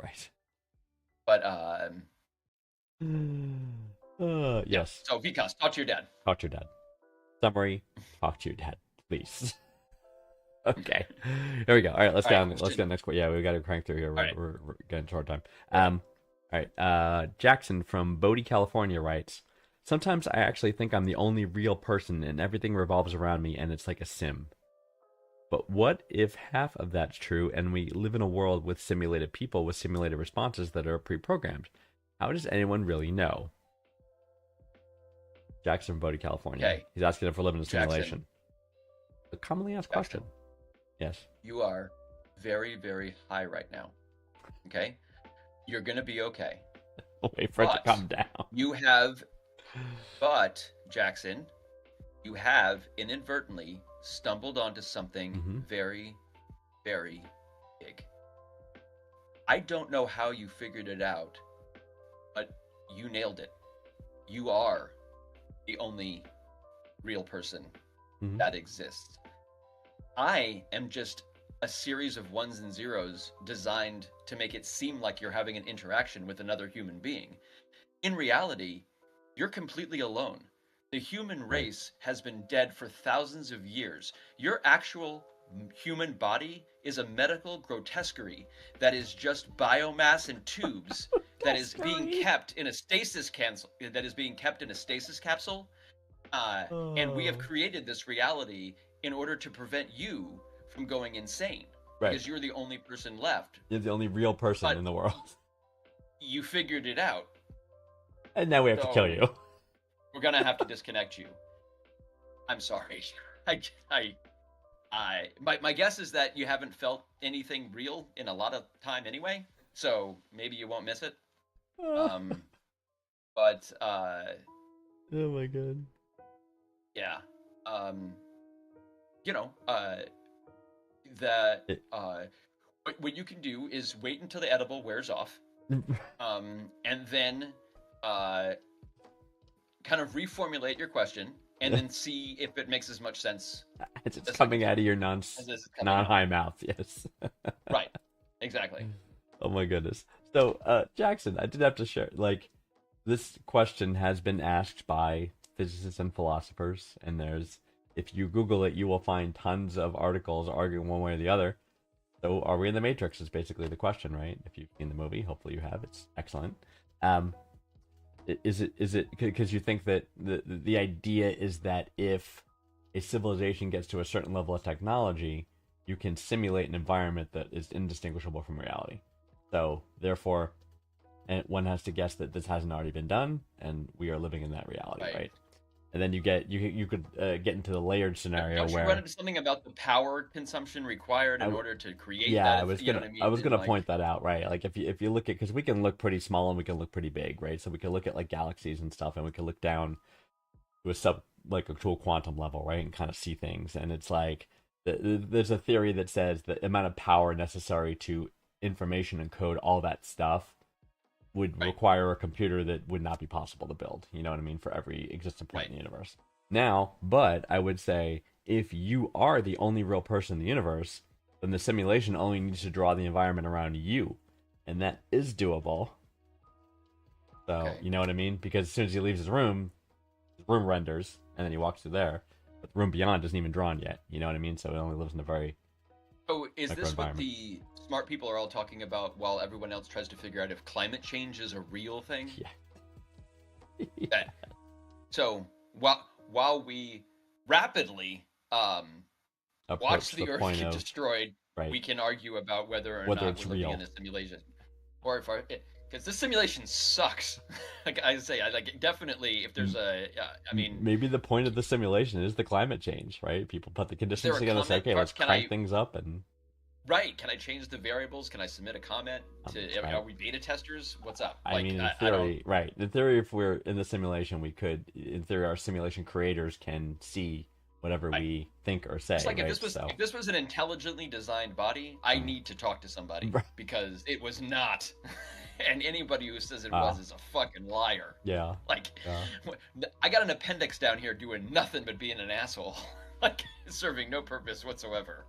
Right. But Yes. so Vikas, talk to your dad. Talk to your dad. Summary: talk to your dad, please. Okay. Here we go. All right, let's All get right, on. Let's question. get next. Yeah, we got to crank through here. All right. We're getting short time. All right. Jackson from Bodie, California writes, "Sometimes I actually think I'm the only real person, and everything revolves around me, and it's like a sim. But what if half of that's true, and we live in a world with simulated people with simulated responses that are pre-programmed? How does anyone really know?" Jackson from Bodie, California. Okay. He's asking if we're living in a Jackson. simulation. A commonly asked Jackson. question. Yes. You are very, very high right now. Okay, you're gonna be okay. Wait for it to But- come down. You have, but Jackson, you have inadvertently stumbled onto something Mhm. very, very big. I don't know how you figured it out, but you nailed it. You are the only real person Mhm. that exists. I am just a series of ones and zeros designed to make it seem like you're having an interaction with another human being. In reality, you're completely alone. The human race has been dead for thousands of years. Your actual human body is a medical grotesquerie that is just biomass and tubes that is being kept in a stasis capsule. And we have Oh. created this reality in order to prevent you from going insane. Right. Because you're the only person left. You're the only real person But- in the world. You figured it out. And now we have to kill So- you. We're gonna have to disconnect you. I'm sorry. My guess is that you haven't felt anything real in a lot of time anyway, so maybe you won't miss it. But Oh my god. yeah, what you can do is wait until the edible wears off, and then kind of reformulate your question, and then see if it makes as much sense It's just That's coming like- out of your as this is coming out. non-high mouth, yes. Right. Exactly. Oh my goodness. So, Jackson, I did have to share, like, this question has been asked by physicists and philosophers, and there's if you Google it, you will find tons of articles arguing one way or the other. So, are we in the Matrix? Is basically the question, right? If you've seen the movie, hopefully you have. It's excellent. Is it because you think that the idea is that if a civilization gets to a certain level of technology, you can simulate an environment that is indistinguishable from reality. So, therefore, and one has to guess that this hasn't already been done, and we are living in that reality, right? And then you could get into the layered scenario Don't you where run into something about the power consumption required in order to create yeah, that? I was you know gonna what I mean? I was gonna Like, point that out, right? Like if you look at, because we can look pretty small and we can look pretty big, right? So we can look at like galaxies and stuff, and we can look down to to a quantum level, right, and kind of see things. And it's like there's a theory that says the amount of power necessary to information encode all that stuff would require a computer that would not be possible to build. You know what I mean? For every existent point in the universe. Now, but I would say if you are the only real person in the universe, then the simulation only needs to draw the environment around you, and that is doable. So you know what I mean? Because as soon as he leaves his room renders, and then he walks through there. But the room beyond isn't even drawn yet. You know what I mean? So it only lives in a very So is this what microenvironment. the smart people are all talking about while everyone else tries to figure out if climate change is a real thing? Yeah. So while we rapidly watch Approach the Earth point get of destroyed, right. we can argue about whether or Whether not it's we're living real. in a simulation, or if because this simulation sucks. Like I say, I like definitely. If there's I mean, maybe the point of the simulation is the climate change, right? People put the conditions there a together, say, comment okay, let's part? Can crank I- things up, and right? Can I change the variables? Can I submit a comment to? right. Are we beta testers? What's up? I mean, in I theory, right? In theory, if we're in the simulation, we could, in theory, our simulation creators can see whatever we think or say. It's like right? if this was an intelligently designed body, I need to talk to somebody Right. because it was not. And anybody who says it was is a fucking liar. Yeah. Like, Yeah. I got an appendix down here doing nothing but being an asshole, like serving no purpose whatsoever.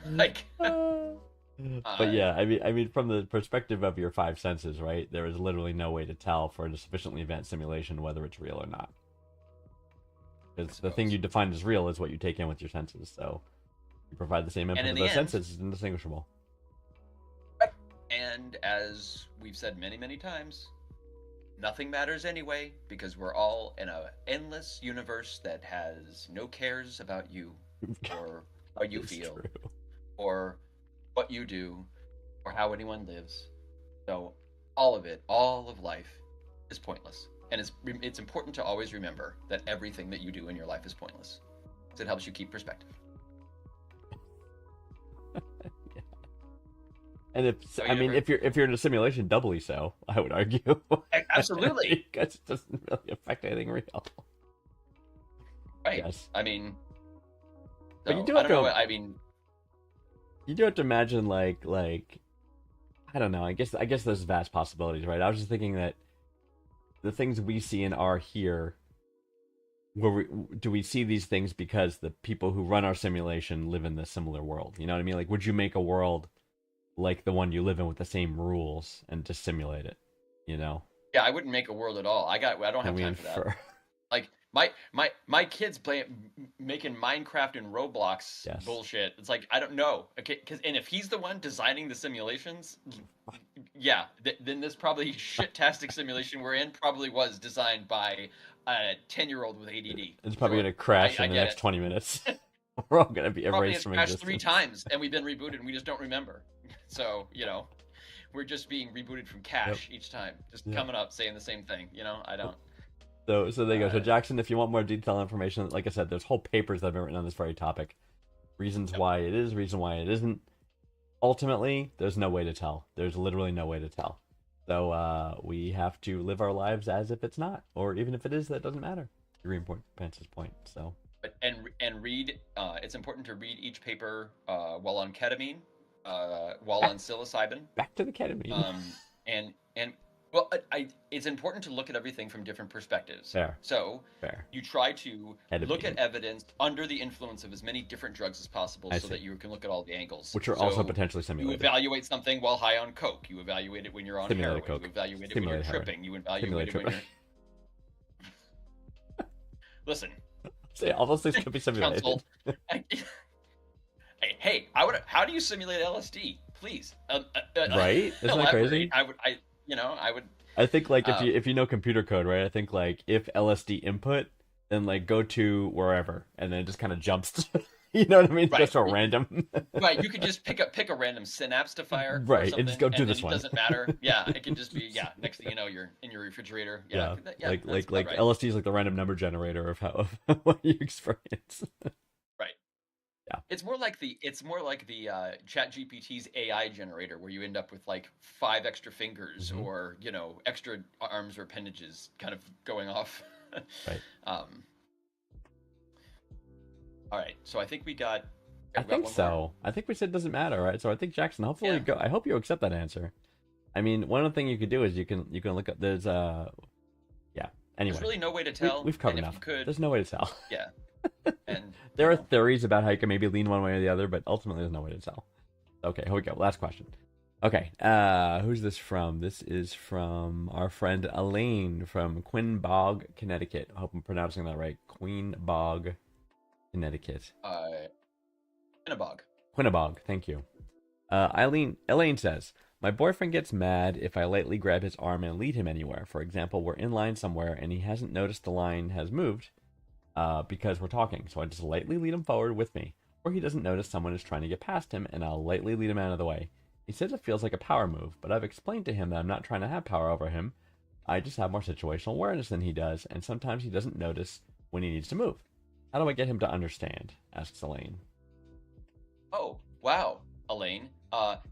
Like, But yeah, I mean, from the perspective of your five senses, right? There is literally no way to tell for a sufficiently advanced simulation whether it's real or not. Because the thing you define as real is what you take in with your senses. So you provide the same input in to the those end- senses, it's indistinguishable. and as we've said many, many times, nothing matters anyway because we're all in an endless universe that has no cares about you or how you It's feel true. or what you do or how anyone lives. So all of it, all of life is pointless. And it's important to always remember that everything that you do in your life is pointless. Because it helps you keep perspective. And So I you mean, never- if you're in a simulation, doubly so, I would argue. Absolutely. Because it doesn't really affect anything real. Right. Yes. I mean, But you so, do I have don't know to- what, I mean, You do have to imagine, like I don't know. I guess there's vast possibilities, right? I was just thinking that the things we see and are here, do we see these things because the people who run our simulation live in the similar world? You know what I mean? Like, would you make a world like the one you live in with the same rules and just simulate it? You know? yeah, I wouldn't make a world at all. I don't I have mean, time for that. Like my kids making Minecraft and Roblox Yes. bullshit. It's like I don't know. Okay, and if he's the one designing the simulations, yeah, then this probably shit-tastic simulation we're in probably was designed by a 10-year-old with ADD. It's probably Sure. gonna crash I in the get next it. 20 minutes. We're all gonna be Probably erased has from crashed existence. 3 times and we've been rebooted and we just don't remember. So we're just being rebooted from cache each time, just Yep. coming up saying the same thing. I don't. So there you go. So Jackson, if you want more detailed information, like I said, there's whole papers that have been written on this very topic. Reasons why it is, reason why it isn't. Ultimately, there's no way to tell. There's literally no way to tell. So we have to live our lives as if it's not, or even if it is, that doesn't matter. Pence's point. So But and read. It's important to read each paper while on ketamine, while on psilocybin, back to the ketamine. and well, it's important to look at everything from different perspectives. Fair. So Fair. you try to Ketamine. look at evidence under the influence of as many different drugs as possible, I so see. that you can look at all the angles. Which are So also potentially you simulated. evaluate something while high on coke. You evaluate it when you're on Simulated heroin. coke. You evaluate it when you're Simulated heroin. tripping. You evaluate Simulated it when tripping. you're. Listen, Say all those things could be simulated. Council. Hey, I would. How do you simulate LSD? Please. Right? Isn't that crazy? I would. I think like if you know computer code, right? I think like if LSD input, then like go to wherever, and then it just kind of jumps. To, you know what I mean? Right. Just a random. Right. You could just pick a random synapse to fire. Right, and just go do and this it one. Doesn't matter. Yeah, it can just be next thing you know, you're in your refrigerator. Yeah. Like that's about right. LSD is like the random number generator of how of what you experience. Right. Yeah. It's more like the ChatGPT's AI generator, where you end up with like 5 extra fingers Mhm. or extra arms or appendages kind of going off. Right. All right. So I think we got. I think one so. more. I think we said it doesn't matter, right? So I think Jackson, hopefully Yeah. go. I hope you accept that answer. I mean, one of the things you could do is you can look up. There's yeah. Anyway, There's really no way to tell. we've covered and enough. If you could, There's no way to tell. yeah. And There are theories about how you can maybe lean one way or the other, but ultimately there's no way to tell. Okay, here we go. Last question. Okay, who's this from? This is from our friend Elaine from Quinbog, Connecticut. I hope I'm pronouncing that right. Queenbog, Connecticut. Pinnabog. Quinnabog, thank you. Elaine says, my boyfriend gets mad if I lightly grab his arm and lead him anywhere. For example, we're in line somewhere and he hasn't noticed the line has moved because we're talking. So I just lightly lead him forward with me. Or he doesn't notice someone is trying to get past him and I'll lightly lead him out of the way. He says it feels like a power move, but I've explained to him that I'm not trying to have power over him. I just have more situational awareness than he does, and sometimes he doesn't notice when he needs to move. How do I get him to understand? Asks Elaine. Oh, wow, Elaine.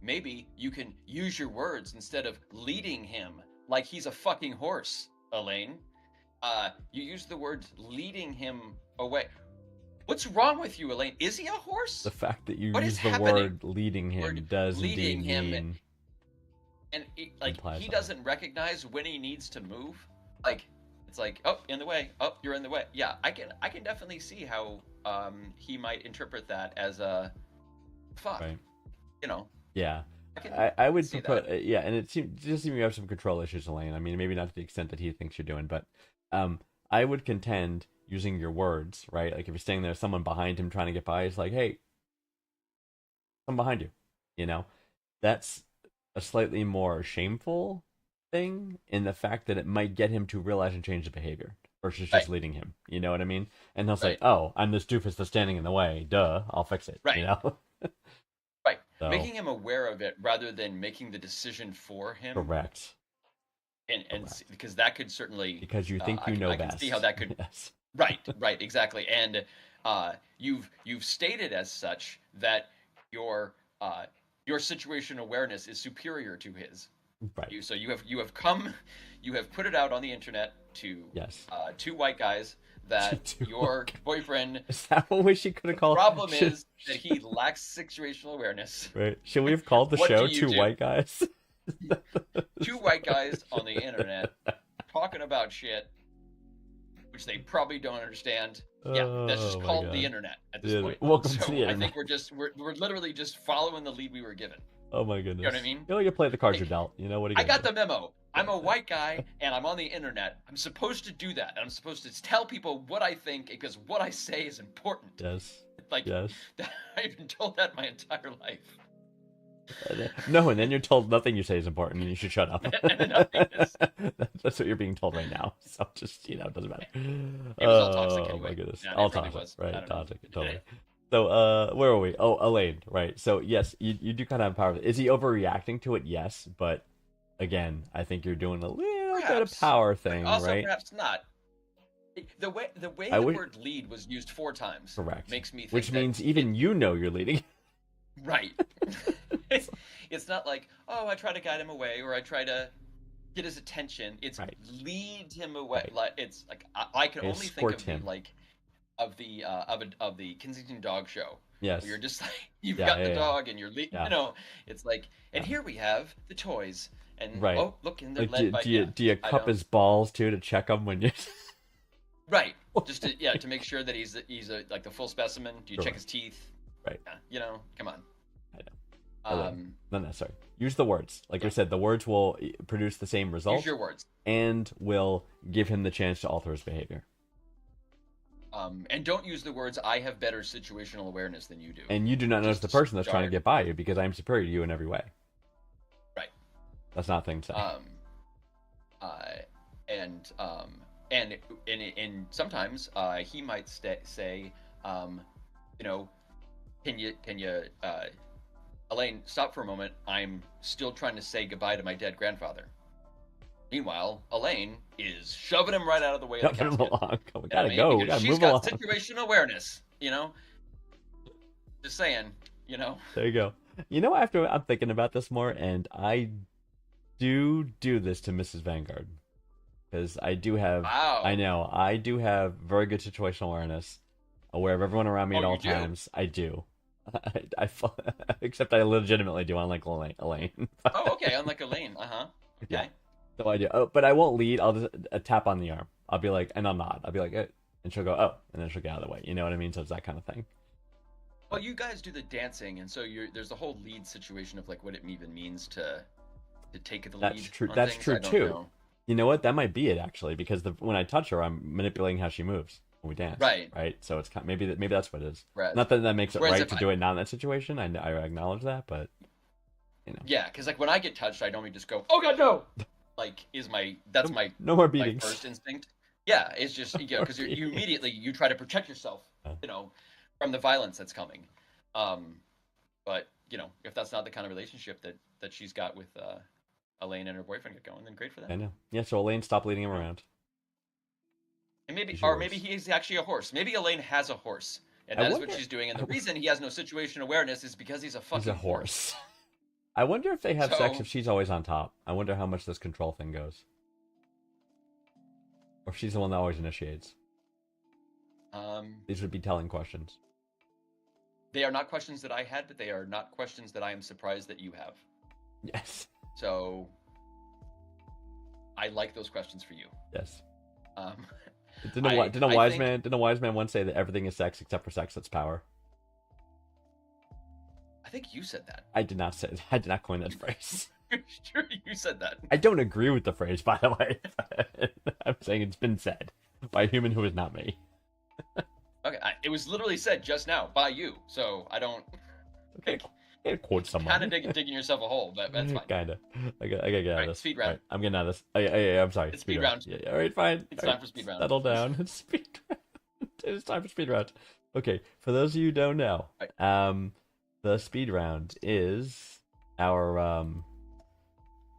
Maybe you can use your words instead of leading him like he's a fucking horse, Elaine. You use the words leading him away. What's wrong with you, Elaine? Is he a horse? The fact that you What use is the happening? word leading him Word does leading indeed him mean... And implies he that. doesn't recognize when he needs to move. Like it's like, oh, in the way. Oh, you're in the way. Yeah, I can definitely see how he might interpret that as a fuck. Right. You know. Yeah. can I would see propose, that. yeah, and it seems you have some control issues, Elaine. I mean, maybe not to the extent that he thinks you're doing, but I would contend using your words, right? Like if you're standing there, someone behind him trying to get by, it's like, hey, I'm behind you. You know, that's a slightly more shameful thing in the fact that it might get him to realize and change the behavior versus just Right. leading him. You know what I mean? And he'll say, Right. "Oh, I'm this doofus that's standing in the way. Duh, I'll fix it." Right. You know? Right. So- Making him aware of it rather than making the decision for him. Correct. And Correct. because that could certainly Because you think I you can- know I can best. see how that could Yes. right, exactly. And you've stated as such that your situation awareness is superior to his. Right. So you have put it out on the internet to Yes. two white guys that Two your white guys. boyfriend. Is that what we should could have The called? problem should- is that he lacks situational awareness. Right. Should we have called the What show do you Two do? White Guys? Two white guys on the internet talking about shit, which they probably don't understand. Yeah, that's just Oh my called God. the internet at this Yeah, point. welcome so to the I internet. think we're literally just following the lead we were given. Oh my goodness. what I mean? You know, you play the cards Like, you're dealt. You know what? Are you I gonna got the memo. I'm a white guy and I'm on the internet. I'm supposed to do that. And I'm supposed to tell people what I think because what I say is important. do? Yes. Like Yes. I've been told that my entire life. No, and then you're told nothing you say is important, and you should shut up. And nothing is. That's what you're being told right now. So just it doesn't matter. It was all toxic Oh anyway. my goodness, Yeah, it all probably toxic, was. I right? don't know. Toxic, totally. So, where are we? Oh, Elaine, right? So yes, you do kind of have power. Is he overreacting to it? Yes, but again, I think you're doing a little bit of Perhaps. power thing, Also, right? perhaps not. The way I the would- word "lead" was used 4 times Correct. makes me think Which that means even you know you're leading. right. It's not like, oh, I try to guide him away or I try to get his attention. It's Right. lead him away. Right. Like it's like I can only think Escort of the him. like of the Kensington Dog Show. Yes. Where you're just like you've Yeah, got yeah, the yeah. dog and you're Yeah. you know, it's like and Yeah. here we have the toys and Right. oh look and they're Like, led by do you yeah, I cup don't- his balls too to check him when you? right just to make sure that he's like the full specimen. Do you check Correct. his teeth? Right. Yeah, you know, come on. I know. I love Um, Not necessary. Use the words. Like we said, the words will produce the same result use your words. and will give him the chance to alter his behavior. And don't use the words "I have better situational awareness than you do." And you do not notice Just the to person that's trying to start. get by you because I'm superior to you in every way. Right. That's not a thing to say. And sometimes he might say, you know, can you Elaine, stop for a moment. I'm still trying to say goodbye to my dead grandfather. Meanwhile, Elaine is shoving him right out of the way of the Shoving him casket. along. We You know gotta what I mean? go. We Because gotta she's move got along. situational awareness, you know? Just saying, you know? There you go. You know, after I'm thinking about this more, and I do this to Mrs. Vanguard because I do have. Wow. I know I do have very good situational awareness, aware of everyone around me at Oh, all you do? times. I do. Except I legitimately do, unlike Elaine. Oh, okay, unlike Elaine. Uh-huh. Okay. Yeah. So I do. Oh, but I won't lead. I'll just tap on the arm. I'll be like, and I'll nod. I'll be like, and she'll go, oh, and then she'll get out of the way. You know what I mean? So it's that kind of thing. Well, you guys do the dancing, and so there's the whole lead situation of like what it even means to take the lead. That's true. On That's things. true I don't too. know. You know what? That might be it actually, because when I touch her, I'm manipulating how she moves when we dance. Right. Right. So it's kind maybe that's what it is. Whereas, Not that makes it whereas right if to I- do it not in that situation. I acknowledge that, but you know. Yeah, because like when I get touched, I normally just go, "Oh God, no!" Like that's my No more my beatings. first instinct. Yeah, it's just because you immediately you try to protect yourself, from the violence that's coming. But if that's not the kind of relationship that she's got with Elaine and her boyfriend get going, then great for I them. know. Yeah. So Elaine, stop leading him around. And maybe He's maybe yours. he is actually a horse. Maybe Elaine has a horse, and I that is wonder- what she's doing. And the reason he has no situation awareness is because he's a fucking He's a horse. I wonder if they have sex So- if she's always on top. I wonder how much this control thing goes. Or if she's the one that always initiates. These would be telling questions. They are not questions that I had, but they are not questions that I am surprised that you have. Yes. So I like those questions for you. Yes. Um, Didn't a I wise think- man once say that everything is sex except for sex that's power? I think you said that. I did not say. I did not coin that phrase. Sure, you said that. I don't agree with the phrase, by the way. I'm saying it's been said by a human who is not me. Okay, it was literally said just now by you, so I don't. Okay, I can't quote someone. Kind of digging yourself a hole, but that's fine. Kinda. I gotta get out Alright, of this. speed round. Alright, I'm getting out of this. I'm sorry. It's speed round. Yeah, all right, fine. It's All time right, for speed round. Settle down. It's speed round. It's time for speed round. Okay, for those of you who don't know, the speed round is our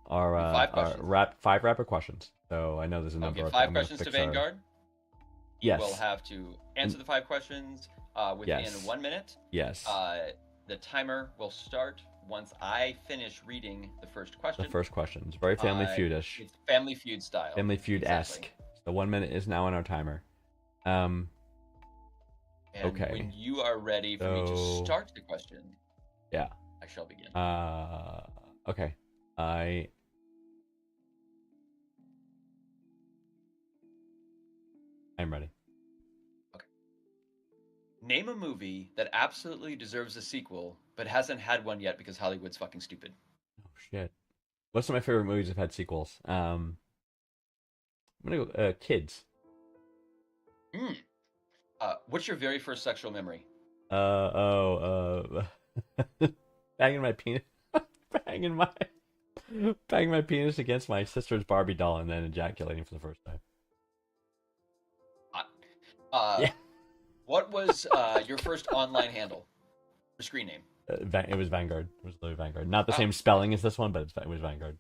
Five questions? five rapid questions. So I know there's a number Okay, of 5 I'm gonna questions to fix our- Vanguard. Yes. We'll have to answer the 5 questions within Yes. 1 minute. Yes. The timer will start once I finish reading the first question. The first question. It's very Family Feud-ish. It's Family Feud style. Family Feud-esque. Exactly. The 1 minute is now on our timer. And okay. when you are ready for me to So- start the question, Yeah. I shall begin. Okay. I'm ready. Name a movie that absolutely deserves a sequel, but hasn't had one yet because Hollywood's fucking stupid. Oh shit. What's some of my favorite movies that have had sequels? I'm gonna go Kids. What's your very first sexual memory? Banging my penis banging my penis against my sister's Barbie doll and then ejaculating for the first time. Yeah. What was your first online handle or screen name? It was Vanguard. It was literally Vanguard. Not the same spelling as this one, but it was Vanguard.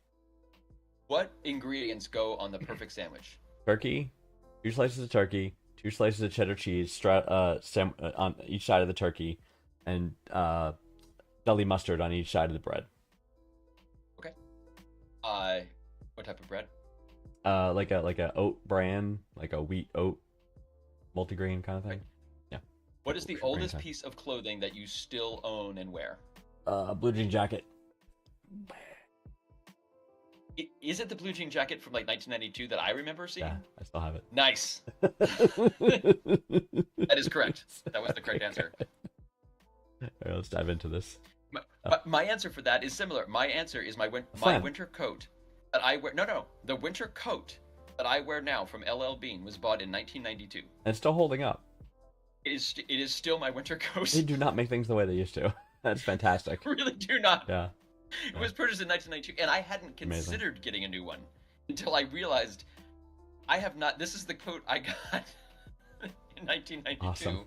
What ingredients go on the perfect sandwich? Turkey, 2 slices of turkey, 2 slices of cheddar cheese on each side of the turkey, and deli mustard on each side of the bread. Okay. What type of bread? Like a oat bran, like a wheat oat multigrain kind of thing. What is the Brain oldest time. piece of clothing that you still own and wear? Blue jean jacket. Is it the blue jean jacket from like 1992 that I remember seeing? Yeah, I still have it. Nice. That is correct. That was the correct answer. All right, let's dive into this. My answer for that is similar. My answer is my Fun. winter coat that I wear. No, the winter coat that I wear now from LL Bean was bought in 1992. And it's still holding up. it is still my winter coat. They do not make things the way they used to. That's fantastic. Really do not. Yeah. It was purchased in 1992, and I hadn't considered getting a new one until I realized I have not. This is the coat I got in 1992. Awesome.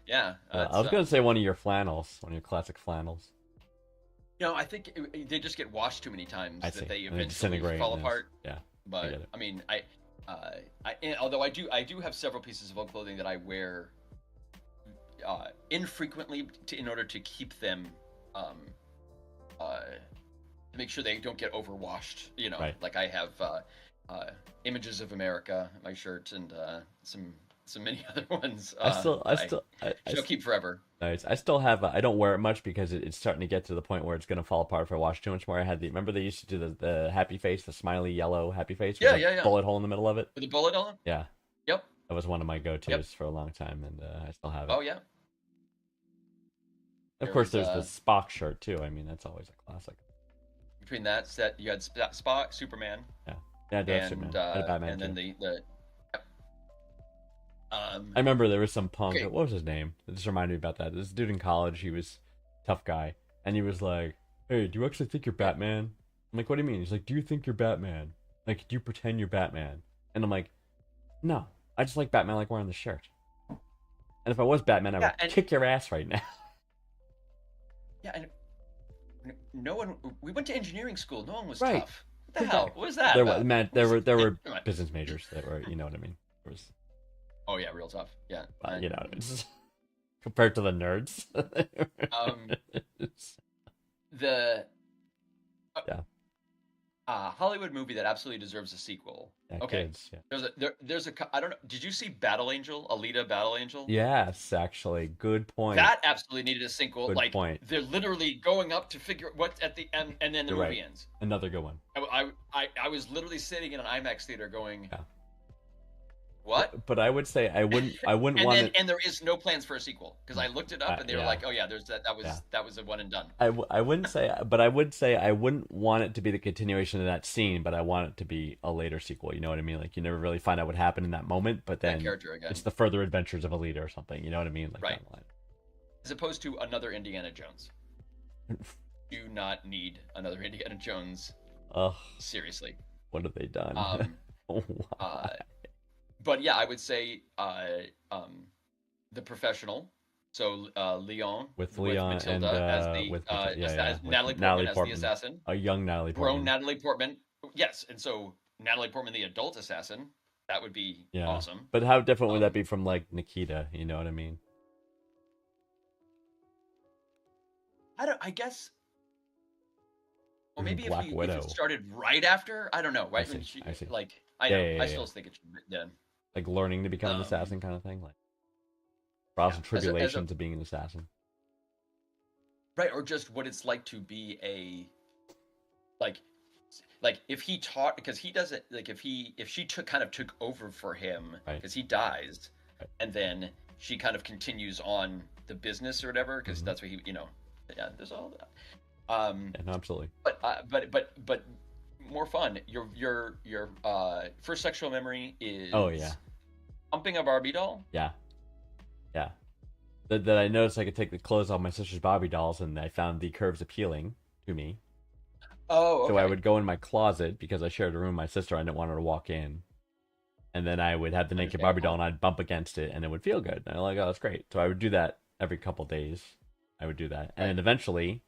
Yeah. I was gonna say one of your flannels, one of your classic flannels. I think they just get washed too many times I see. that they And they eventually disintegrate fall and apart. Yeah. But I mean, although I do have several pieces of old clothing that I wear infrequently in order to keep them, to make sure they don't get overwashed. Right. Like I have images of America, my shirt, and some many other ones. I shall keep forever. Nice. I still have. I don't wear it much because it's starting to get to the point where it's going to fall apart if I wash too much more. I had remember they used to do the happy face, the smiley yellow happy face with a bullet hole in the middle of it. With a bullet hole? Yeah. Yep. That was one of my go-tos for a long time, and I still have it. Oh yeah. Of course, there's the Spock shirt too. I mean, that's always a classic. Between that set, you had Spock, Superman. Yeah, I do have Superman. I had Batman and then too. I remember there was some punk. What was his name? It just reminded me about that. This dude in college, he was a tough guy, and he was like, "Hey, do you actually think you're Batman?" I'm like, "What do you mean?" He's like, "Do you think you're Batman? Like, do you pretend you're Batman?" And I'm like, "No, I just like Batman, like wearing the shirt. And if I was Batman, I would kick your ass right now." Yeah, and no one. We went to engineering school. No one was Right. tough. What the hell? What was that? There were business majors that were, you know what I mean. There was. Oh yeah, real tough. Yeah. You know, it's, compared to the nerds. The yeah. Hollywood movie that absolutely deserves a sequel. Yeah, okay. Kids, yeah. There's a I don't know. Did you see Battle Angel? Alita Battle Angel? Yes, actually, good point. That absolutely needed a sequel. Good point. They're literally going up to figure what's at the end, and then the movie ends. Another good one. I was literally sitting in an IMAX theater going, what? But I would say I wouldn't want it. And there is no plans for a sequel because I looked it up and they were like, oh yeah, there's that was a one and done. I wouldn't say, but I would say I wouldn't want it to be the continuation of that scene, but I want it to be a later sequel. You know what I mean? Like you never really find out what happened in that moment, but then it's the further adventures of Alita or something. You know what I mean? Like right. Down the line. As opposed to another Indiana Jones. Do not need another Indiana Jones. Ugh. Seriously. What have they done? But yeah, I would say The Professional. So Leon with Matilda and as Natalie Portman as the assassin. A young Natalie Portman. Grown Natalie Portman. Yes, and so Natalie Portman, the adult assassin. That would be awesome. But how different would that be from like Nikita? You know what I mean? I guess. Well, maybe if it started right after, I don't know. Right when she, I see. Like I still think it should be done. Like learning to become an assassin kind of thing, like trials and tribulations of being an assassin. Right, or just what it's like to be a like if he taught, because he doesn't, like if she took over for him because he dies, and then she kind of continues on the business or whatever because that's what he there's all that. Absolutely. But more fun. Your first sexual memory is humping a Barbie doll. Yeah. That I noticed I could take the clothes off my sister's Barbie dolls, and I found the curves appealing to me. Oh, okay. So I would go in my closet because I shared a room with my sister. I didn't want her to walk in, and then I would have the naked Barbie doll, and I'd bump against it, and it would feel good. And I'm like, oh, that's great. So I would do that every couple days. I would do that, and then eventually,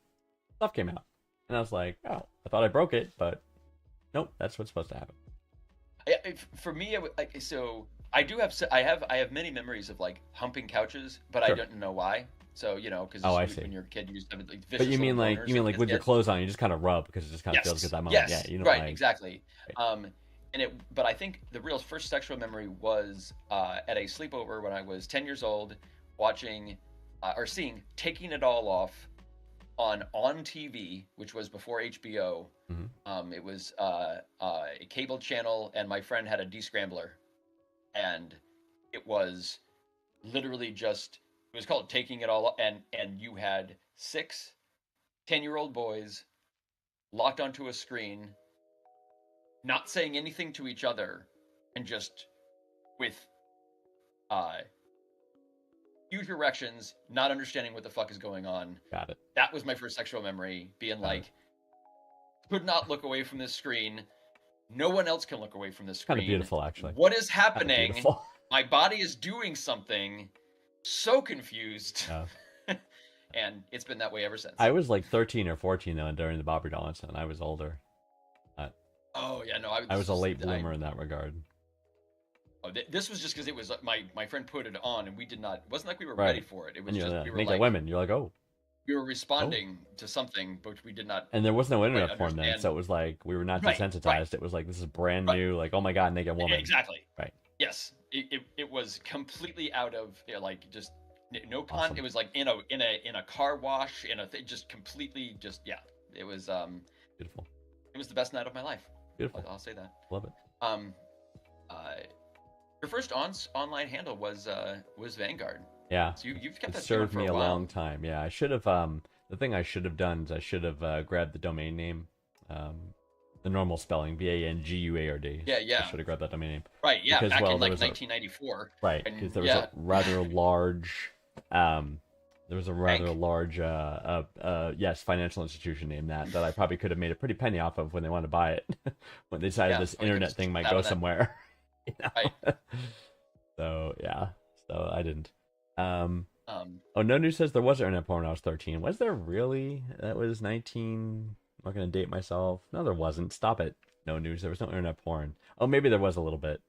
stuff came out, and I was like, oh, I thought I broke it, but nope, that's what's supposed to happen. For me, I do have I have many memories of like humping couches, but I don't know why. So because when you're a kid, you used to have like vicious. But you mean like with your clothes on, you just kind of rub because it just kind of feels good at that moment. Yes, yeah, right, exactly. Right. But I think the real first sexual memory was at a sleepover when I was 10 years old, watching or seeing Taking It All Off on TV, which was before HBO. Mm-hmm. It was a cable channel, and my friend had a descrambler, and it was literally just, it was called Taking It All, and you had 6 10-year-old boys locked onto a screen, not saying anything to each other, and just with huge erections, not understanding what the fuck is going on. Got it. That was my first sexual memory, being like, could not look away from this screen. No one else can look away from this screen. Kind of beautiful, actually. What is Kind of happening? beautiful. My body is doing something. So confused. Yeah. And it's been that way ever since. I was like 13 or 14 though during the Bobby Doll incident. I was older. Oh yeah, no, I was a late bloomer in that regard. This was just because it was my friend put it on, and we did not. It wasn't like we were Right. ready for it. It was And just you're we were naked like women. You're like, oh. we were responding to something, but we did not. And there was no internet Right, porn then, understand. so it was like we were not Right, desensitized. right. It was like this is brand Right. new. Like, oh my god, naked woman. Exactly. Right. Yes, it was completely out of like just no con. Awesome. It was like in a car wash just completely just yeah. It was Beautiful. it was the best night of my life. Beautiful. I'll say that. Love it. Your first online handle was Vanguard. Yeah. So you've kept It that secret served for me a while. long time. Yeah, I should have. The thing I should have done is I should have grabbed the domain name, the normal spelling, Vanguard. Yeah, yeah. I should have grabbed that domain name. Right, yeah, Because, back well, in there like was a- 1994. Right, And, because there was yeah. a rather large, there was a rather Bank? large, yes, financial institution named that I probably could have made a pretty penny off of when they wanted to buy it, when they decided Yeah, this we could internet just thing might stab go on that. somewhere. You know? Right. So yeah, so I didn't. Um, Oh, No News says there was internet porn when I was 13. Was there really? That was 19. I'm not gonna date myself. No, there wasn't. Stop it. No News. There was no internet porn. Oh, maybe there was a little bit.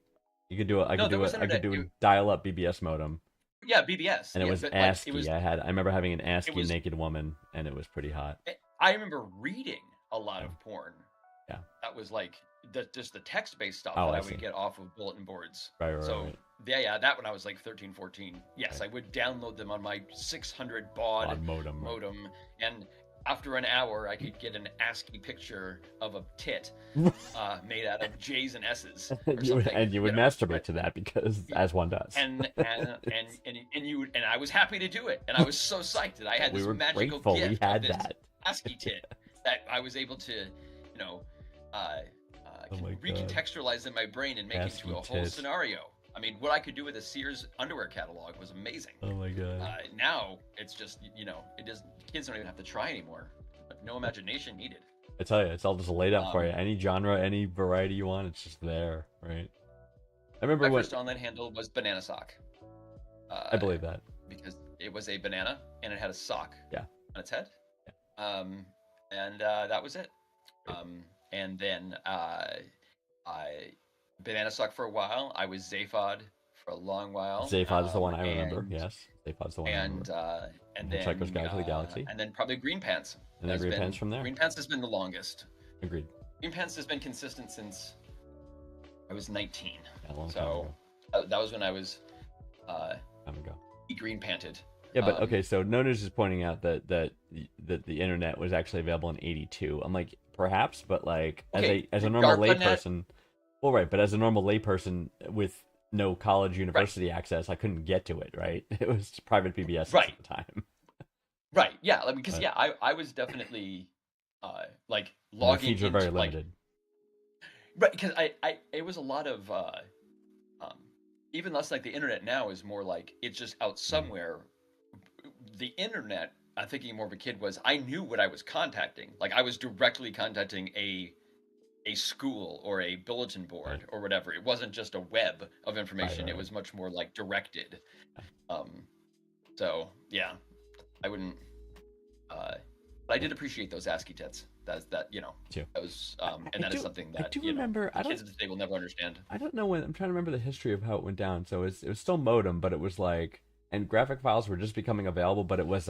You could do it. I No, could there do was it. I could internet. do a You- dial-up BBS modem, yeah, BBS. and it yeah, was but, like, ASCII. it was, I remember having an ASCII was- naked woman, and it was pretty hot. I remember reading a lot of porn. Yeah. That was like just the text-based stuff Oh, that I I see. would get off of bulletin boards. Right. So Right. yeah, that when I was like 13, 14. Yes, Right. I would download them on my 600 baud On modem. modem, and after an hour, I could get an ASCII picture of a tit made out of J's and S's or You would, something. and you would know, masturbate but- to that because, as one does. and you and I was happy to do it, and I was so psyched that I had we this were magical grateful gift we had of this that. ASCII tit that I was able to, you know, Oh my God. recontextualize in my brain and make ASCII into a whole tit. scenario. I mean, what I could do with a Sears underwear catalog was amazing. Oh my god. Now it's just, you know, it does. Kids don't even have to try anymore. No imagination needed. I tell you, it's all just laid out for you. Um, Any genre, any variety you want, it's just there, right? I remember My when first online handle was Banana Sock. I believe that. Because it was a banana and it had a sock Yeah. on its head. And that was it. And then I Banana Sock for a while. I was Zaphod for a long while. Zaphod the one I remember. and- Yes, Zaphod's the one I And remember. and then Hitchhiker's Guide to the Galaxy. and then probably Green Pants. And then has Green been- Pants from there. Green Pants has been the longest. Agreed. Green Pants has been consistent since I was 19. Yeah, a long time So ago. that was when I was Time ago. green panted. Yeah, but Um, okay. So No News is pointing out that the internet was actually available in '82. I'm like, perhaps, but like Okay, as a normal DARPANet- layperson, well, right, but as a normal layperson with no college university access, I couldn't get to it. Right, it was private BBS Right. at the time. Right. Yeah. Like, because But- yeah, I was definitely like The logging feeds were into very like limited. right because I it was a lot of even less like the internet now is more like it's just out somewhere. The internet, I'm thinking more of a kid was I knew what I was contacting. Like I was directly contacting a school or a bulletin board Right. or whatever. It wasn't just a web of information. right. It was much more like directed. So yeah, I wouldn't. But I did appreciate those ASCII tits. That you know Too. that was and that is something I that do you know, remember. I kids don't. at the table never understand. I don't know when. I'm trying to remember the history of how it went down. So it was still modem, but it was like, and graphic files were just becoming available. But it was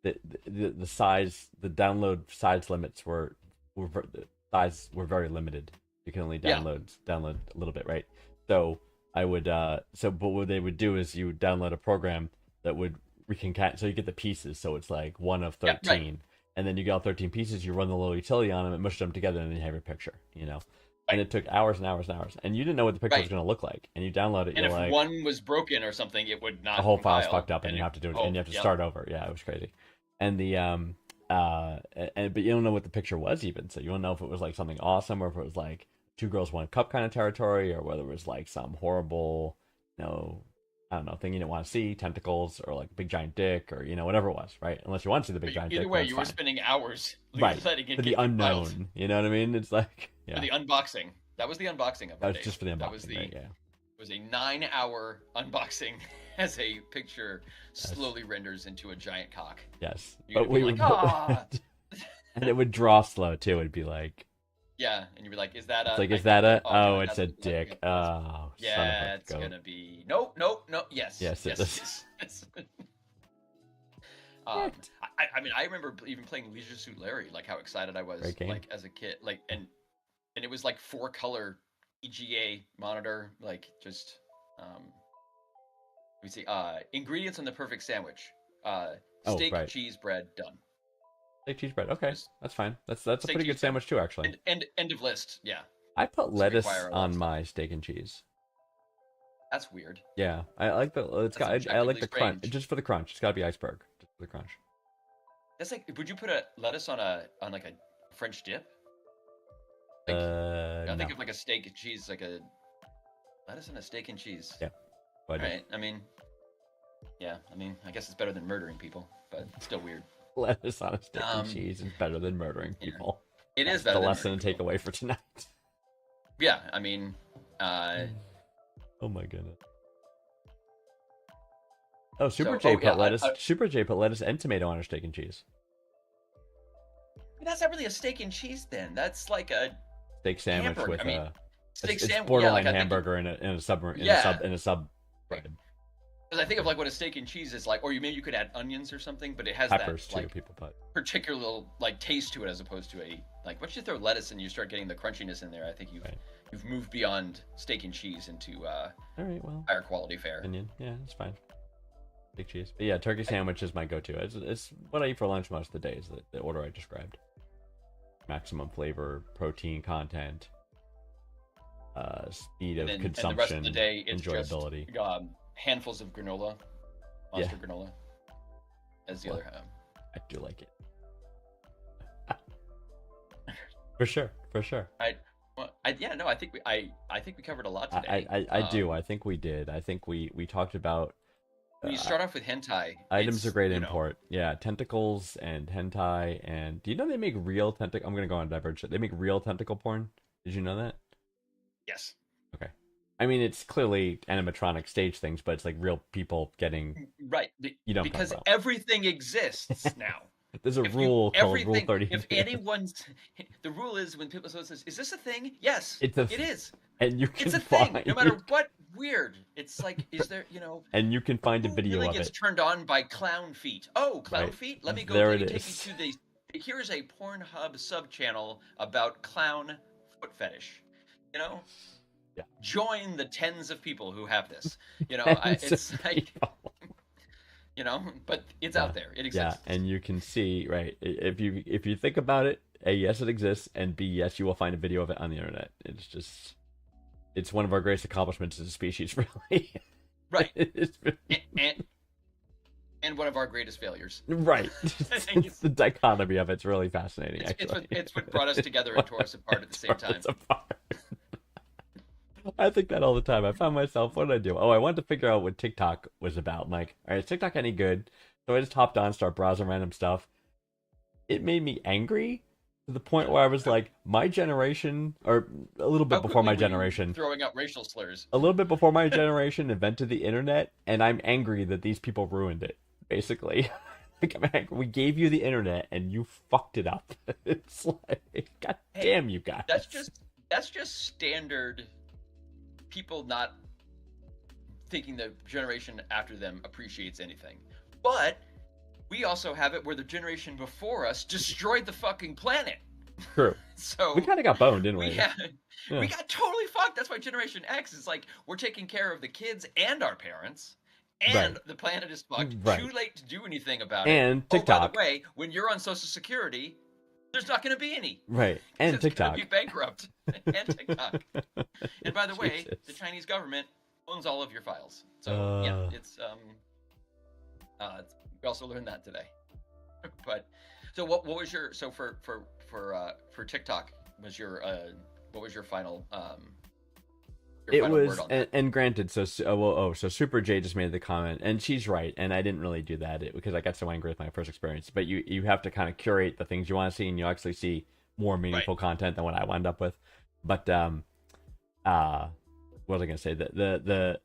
the size, the download size limits the size were very limited. You can only Yeah. download a little bit, right? So I would but what they would do is you would download a program that would reconcat, so you get the pieces. So it's like one of Yeah, 13. right. And then you get all 13 pieces, you run the little utility on them, and mush them together, and then you have your picture, you know? And Right. it took hours and hours and hours. And you didn't know what the picture was Right. going to look like. And you download it, And you're if like, one was broken or something, it would not. the whole file's compile, fucked up, and you have to do it, and you have to yep. start over. Yeah, it was crazy. And but you don't know what the picture was even, so you don't know if it was like something awesome, or if it was like Two Girls One Cup kind of territory, or whether it was like some horrible, I don't know, thing you didn't want to see, tentacles or like a big giant dick or whatever it was, right? Unless you want to see the big giant Either dick, way, that's you were fine. spending hours Right. letting it For the get compiled. unknown, you know what I mean? It's like, For yeah, the unboxing. That was the unboxing of that it. was just for the unboxing, That was right? Yeah. It was a 9-hour unboxing as a picture slowly renders into a giant cock. Yes. You're But gonna be we like, would, "Ah!" and it would draw slow too. It'd be like, Yeah, and you'd be like, "Is that a?" it's like, is that a? oh, Oh, no, it's a that's looking dick. at this. Oh, Yeah, son of a it's goat. gonna be nope. Yes, Yes, it is. yes. I mean, I remember even playing Leisure Suit Larry, like how excited I was, Great game. like as a kid, like and it was like 4-color EGA monitor, like just let me see, ingredients on the perfect sandwich, steak, right. cheese, bread, done. Steak cheese bread. Okay, Just that's fine. That's a steak, pretty good cheese, bread. sandwich too, actually. End of list. Yeah, I put lettuce require a lot on of stuff. my steak and cheese. that's weird. Yeah, I like the. It's got. That's I like objectively the crunch, strange. just for the crunch. It's got to be iceberg, just for the crunch. That's like, would you put a lettuce on like a French dip? Like, I No. think of like a steak and cheese, like a lettuce and a steak and cheese. Yeah. But Right. I mean, yeah. I mean, I guess it's better than murdering people, but it's still weird. lettuce on a steak and Um, cheese is better than murdering yeah. people. It That's is better the than lesson murdering to take people. away for tonight. Yeah. I mean, Oh my goodness. Oh, Super So- J oh, put yeah, lettuce. Super J put lettuce and tomato on her steak and cheese. that's not really a steak and cheese then. That's like a Steak sandwich Hamburger, with I mean, a. steak It's sandwich. borderline Yeah, like I think, hamburger in a sub Yeah. in a sub bread. because I think of like what a steak and cheese is like, or maybe you could add onions or something, but it has Peppers that too. like People put. particular little like taste to it as opposed to a like once you throw lettuce and you start getting the crunchiness in there, I think Right. you've moved beyond steak and cheese into All right. Well. higher quality fare. Opinion. Yeah, it's fine. Big cheese. But yeah, turkey sandwich is my go-to. It's what I eat for lunch most of the days. The order I described. Maximum flavor, protein content, speed of And consumption, the rest of the day, it's enjoyability. just handfuls of granola, monster granola, as the Well, other. I do like it. For sure. I think we covered a lot today. I do. I think we did. I think we talked about When you start off with hentai, items it's, of great you know, import. Yeah, tentacles and hentai. And do you know they make real tentacle? I'm gonna go on Diverge. They make real tentacle porn. Did you know that? Yes. Okay. I mean, it's clearly animatronic stage things, but it's like real people getting. Right. You don't talk because about. everything exists now. There's a If you- rule called Rule everything- 30. If anyone's, the rule is when people says, "Is this a thing?" Yes, It's a it is. and you can It's a find thing. No matter what weird. It's like, is there, you know, and you can find a who video really of gets it. turned on by clown feet? Oh, clown Right. feet? Let me go There it take is. you to the. Here's a Pornhub sub channel about clown foot fetish. You know, Yeah. join the tens of people who have this. You know, Tens it's of like, people. you know, but it's Yeah. out there. It Yeah, exists. and you can see right if you think about it, A, yes, it exists, and B, yes, you will find a video of it on the internet. It's one of our greatest accomplishments as a species, really. Right. It's And one of our greatest failures. right. think It's the dichotomy of it's really fascinating. It's actually, what brought us together and tore us apart at the same Tore us time. apart. I think that all the time. I found myself, what did I do? Oh, I wanted to figure out what TikTok was about. I'm like, all right, is TikTok any good? So I just hopped on, start browsing random stuff. It made me angry to the point where I was like, my generation, or a little bit How before my quickly were you generation, throwing out racial slurs. a little bit before my generation invented the internet, and I'm angry that these people ruined it, basically. Like, I'm angry. We gave you the internet, and you fucked it up. It's like, god Hey, damn you guys. That's just standard people not thinking the generation after them appreciates anything. But we also have it where the generation before us destroyed the fucking planet. True. So We kind of got boned, didn't we? we Yeah. we got totally fucked. That's why Generation X is like, we're taking care of the kids and our parents, and Right. the planet is fucked. Right. Too late to do anything about it. And Oh, by TikTok. the way, when you're on Social Security, there's not going to be any. Right. And It's TikTok. gonna be bankrupt. And TikTok. And by the way, Jesus. the Chinese government owns all of your files. So yeah, Uh. it's we also learned that today. But so what was your for TikTok was your what was your final Your It final was, word on that. and granted, so Super J just made the comment, and she's right, and I didn't really do that because I got so angry with my first experience. But you have to kind of curate the things you want to see, and you actually see more meaningful content than what I wound up with. But what was I gonna say? The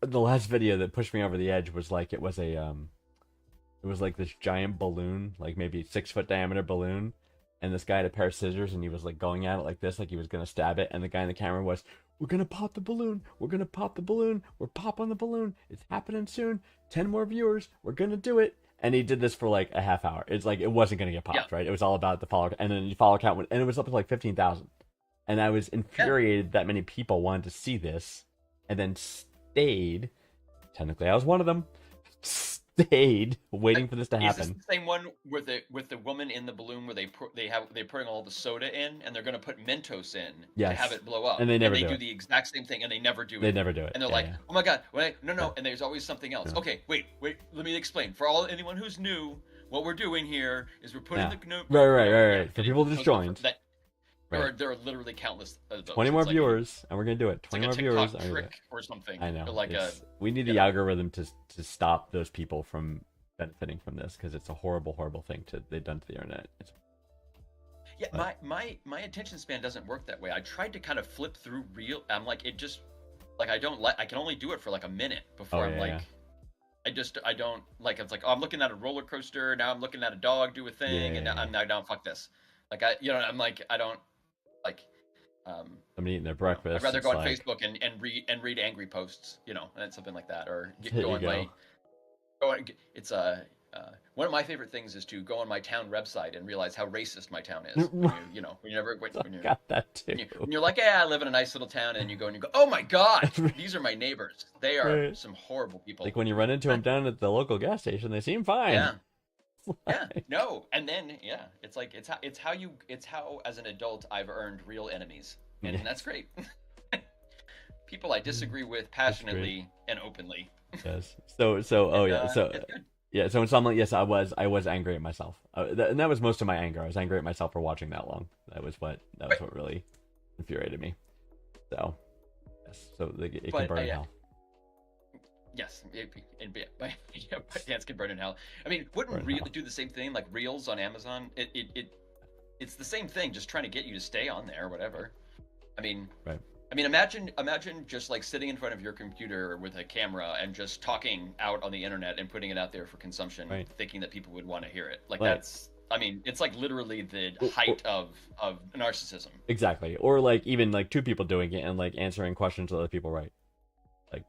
last video that pushed me over the edge was like it was like this giant balloon, like maybe 6 foot diameter balloon, and this guy had a pair of scissors, and he was like going at it like this, like he was gonna stab it, and the guy in the camera was, "We're gonna pop the balloon. We're gonna pop the balloon. We're popping the balloon. It's happening soon. 10 more viewers. We're gonna do it." And he did this for like a half hour. It's like it wasn't gonna get popped, right? It was all about the follower, and then the follower count went, and it was up to like 15,000. And I was infuriated that many people wanted to see this, and then stayed. Technically, I was one of them. Stayed waiting for this to happen. Is this the same one with the woman in the balloon where they're putting all the soda in, and they're going to put Mentos in to have it blow up, and they never do the exact same thing, and they never do it. They never do it, and they're like, "Oh my god, wait, no!" And there's always something else. Okay, wait, let me explain for anyone who's new. What we're doing here is we're putting the right. For people who just joined. There are literally countless of those. 20 more viewers, and we're gonna do it. 20 more viewers, trick or something. I know. Like we need the algorithm to stop those people from benefiting from this, because it's a horrible thing they've done to the internet. My attention span doesn't work that way. I tried to kind of flip through reel. I'm like, it just like I can only do it for like a minute before I don't like. It's like, oh, I'm looking at a roller coaster, now I'm looking at a dog do a thing, and now I'm down. Fuck this. Like I'm like, I don't like. Somebody eating their breakfast. I'd rather go on Facebook and read angry posts, and something like that, or it's one of my favorite things is to go on my town website and realize how racist my town is. When you got that too. When you're like, I live in a nice little town, and you go, oh my god, these are my neighbors. They are some horrible people. Like when you run into them down at the local gas station, they seem fine. Yeah. No, and then it's like it's how as an adult I've earned real enemies, and that's great. People I disagree with passionately and openly. Yes. So in summary, yes, I was angry at myself, and that was most of my anger. I was angry at myself for watching that long. That was what really infuriated me. So yes, it can burn in hell. Yes, dance can burn in hell. I mean, wouldn't Reel do the same thing? Like Reels on Amazon, it's the same thing, just trying to get you to stay on there or whatever. I mean, right. I mean, imagine just like sitting in front of your computer with a camera and just talking out on the internet and putting it out there for consumption, thinking that people would want to hear it. Like that's. I mean, it's like literally the height of narcissism. Exactly, or like even like two people doing it and like answering questions that other people write. Like.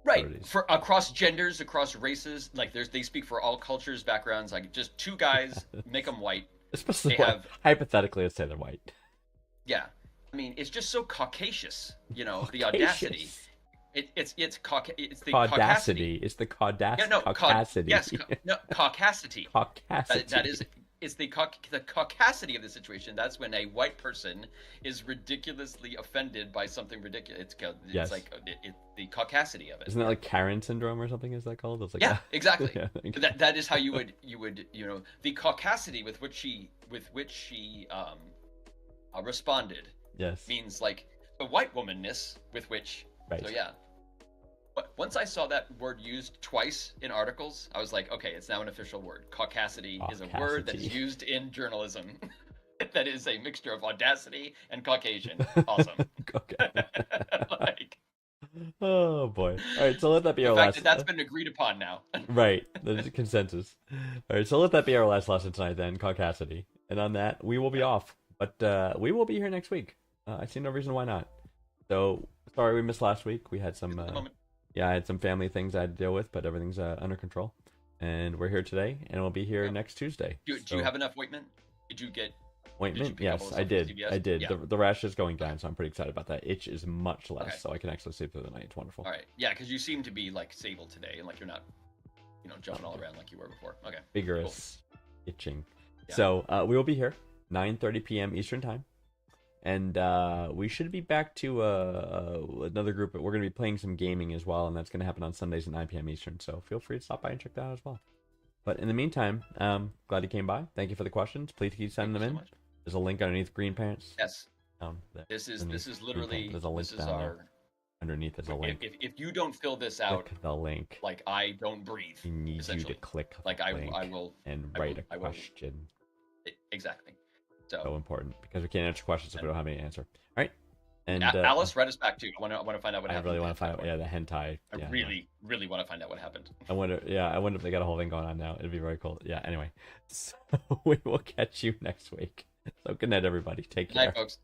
Right, for across genders, across races, like they speak for all cultures, backgrounds. Like just two guys, make them white. Especially hypothetically, let's say they're white. Yeah, I mean it's just so Caucasious, the audacity. It's the caudacity. It's the caudacity. Yeah, no, caucasity. Yes, no, caucasity. Caucasity. That is. It's the caucasity of the situation. That's when a white person is ridiculously offended by something ridiculous. It's like the caucasity of it. Isn't that like Karen syndrome or something? Is that called? It's like, exactly. That is how you would the caucasity with which she responded. Yes. Means like the white womanness with which. Right. So yeah. But once I saw that word used twice in articles, I was like, okay, it's now an official word. Caucasity is a word that is used in journalism. That is a mixture of audacity and Caucasian. Awesome. Oh boy. All right, so let that be our last. last. That's been agreed upon now. Right. There's a consensus. All right, so let that be our last lesson tonight then, Caucasity. And on that, we will be off. But we will be here next week. I see no reason why not. So sorry we missed last week. We had some. I had some family things I had to deal with, but everything's under control. And we're here today, and we'll be here next Tuesday. Do you have enough ointment? Did you get ointment? Yes, I did. I did. Yeah. The rash is going down, so I'm pretty excited about that. Itch is much less, so I can actually sleep through the night. It's wonderful. All right. Yeah, because you seem to be like sable today, and like you're not, jumping all around like you were before. Okay. Vigorous itching. Yeah. So we will be here 9:30 p.m. Eastern time. And we should be back to another group. We're going to be playing some gaming as well, and that's going to happen on Sundays at 9 p.m. Eastern. So feel free to stop by and check that out as well. But in the meantime, glad you came by. Thank you for the questions. Please keep sending them in. There's a link underneath Green Parents. Yes. This is literally There's a link down there. Underneath is a link. If you don't fill this out, Click the link. like I don't breathe. He needs you to essentially. click the Like link I will and I write will- a I will- question. exactly. So So important because we can't answer questions if we don't have any answer. All right. And Alice read us back too. I want to find out what I happened. really want with to find out. that Yeah, the hentai. one. Yeah, I really want to find out what happened. I wonder. Yeah, I wonder if they got a whole thing going on now. It'd be very cool. Yeah. Anyway, so we will catch you next week. So good night, everybody. Take Good care. night, folks.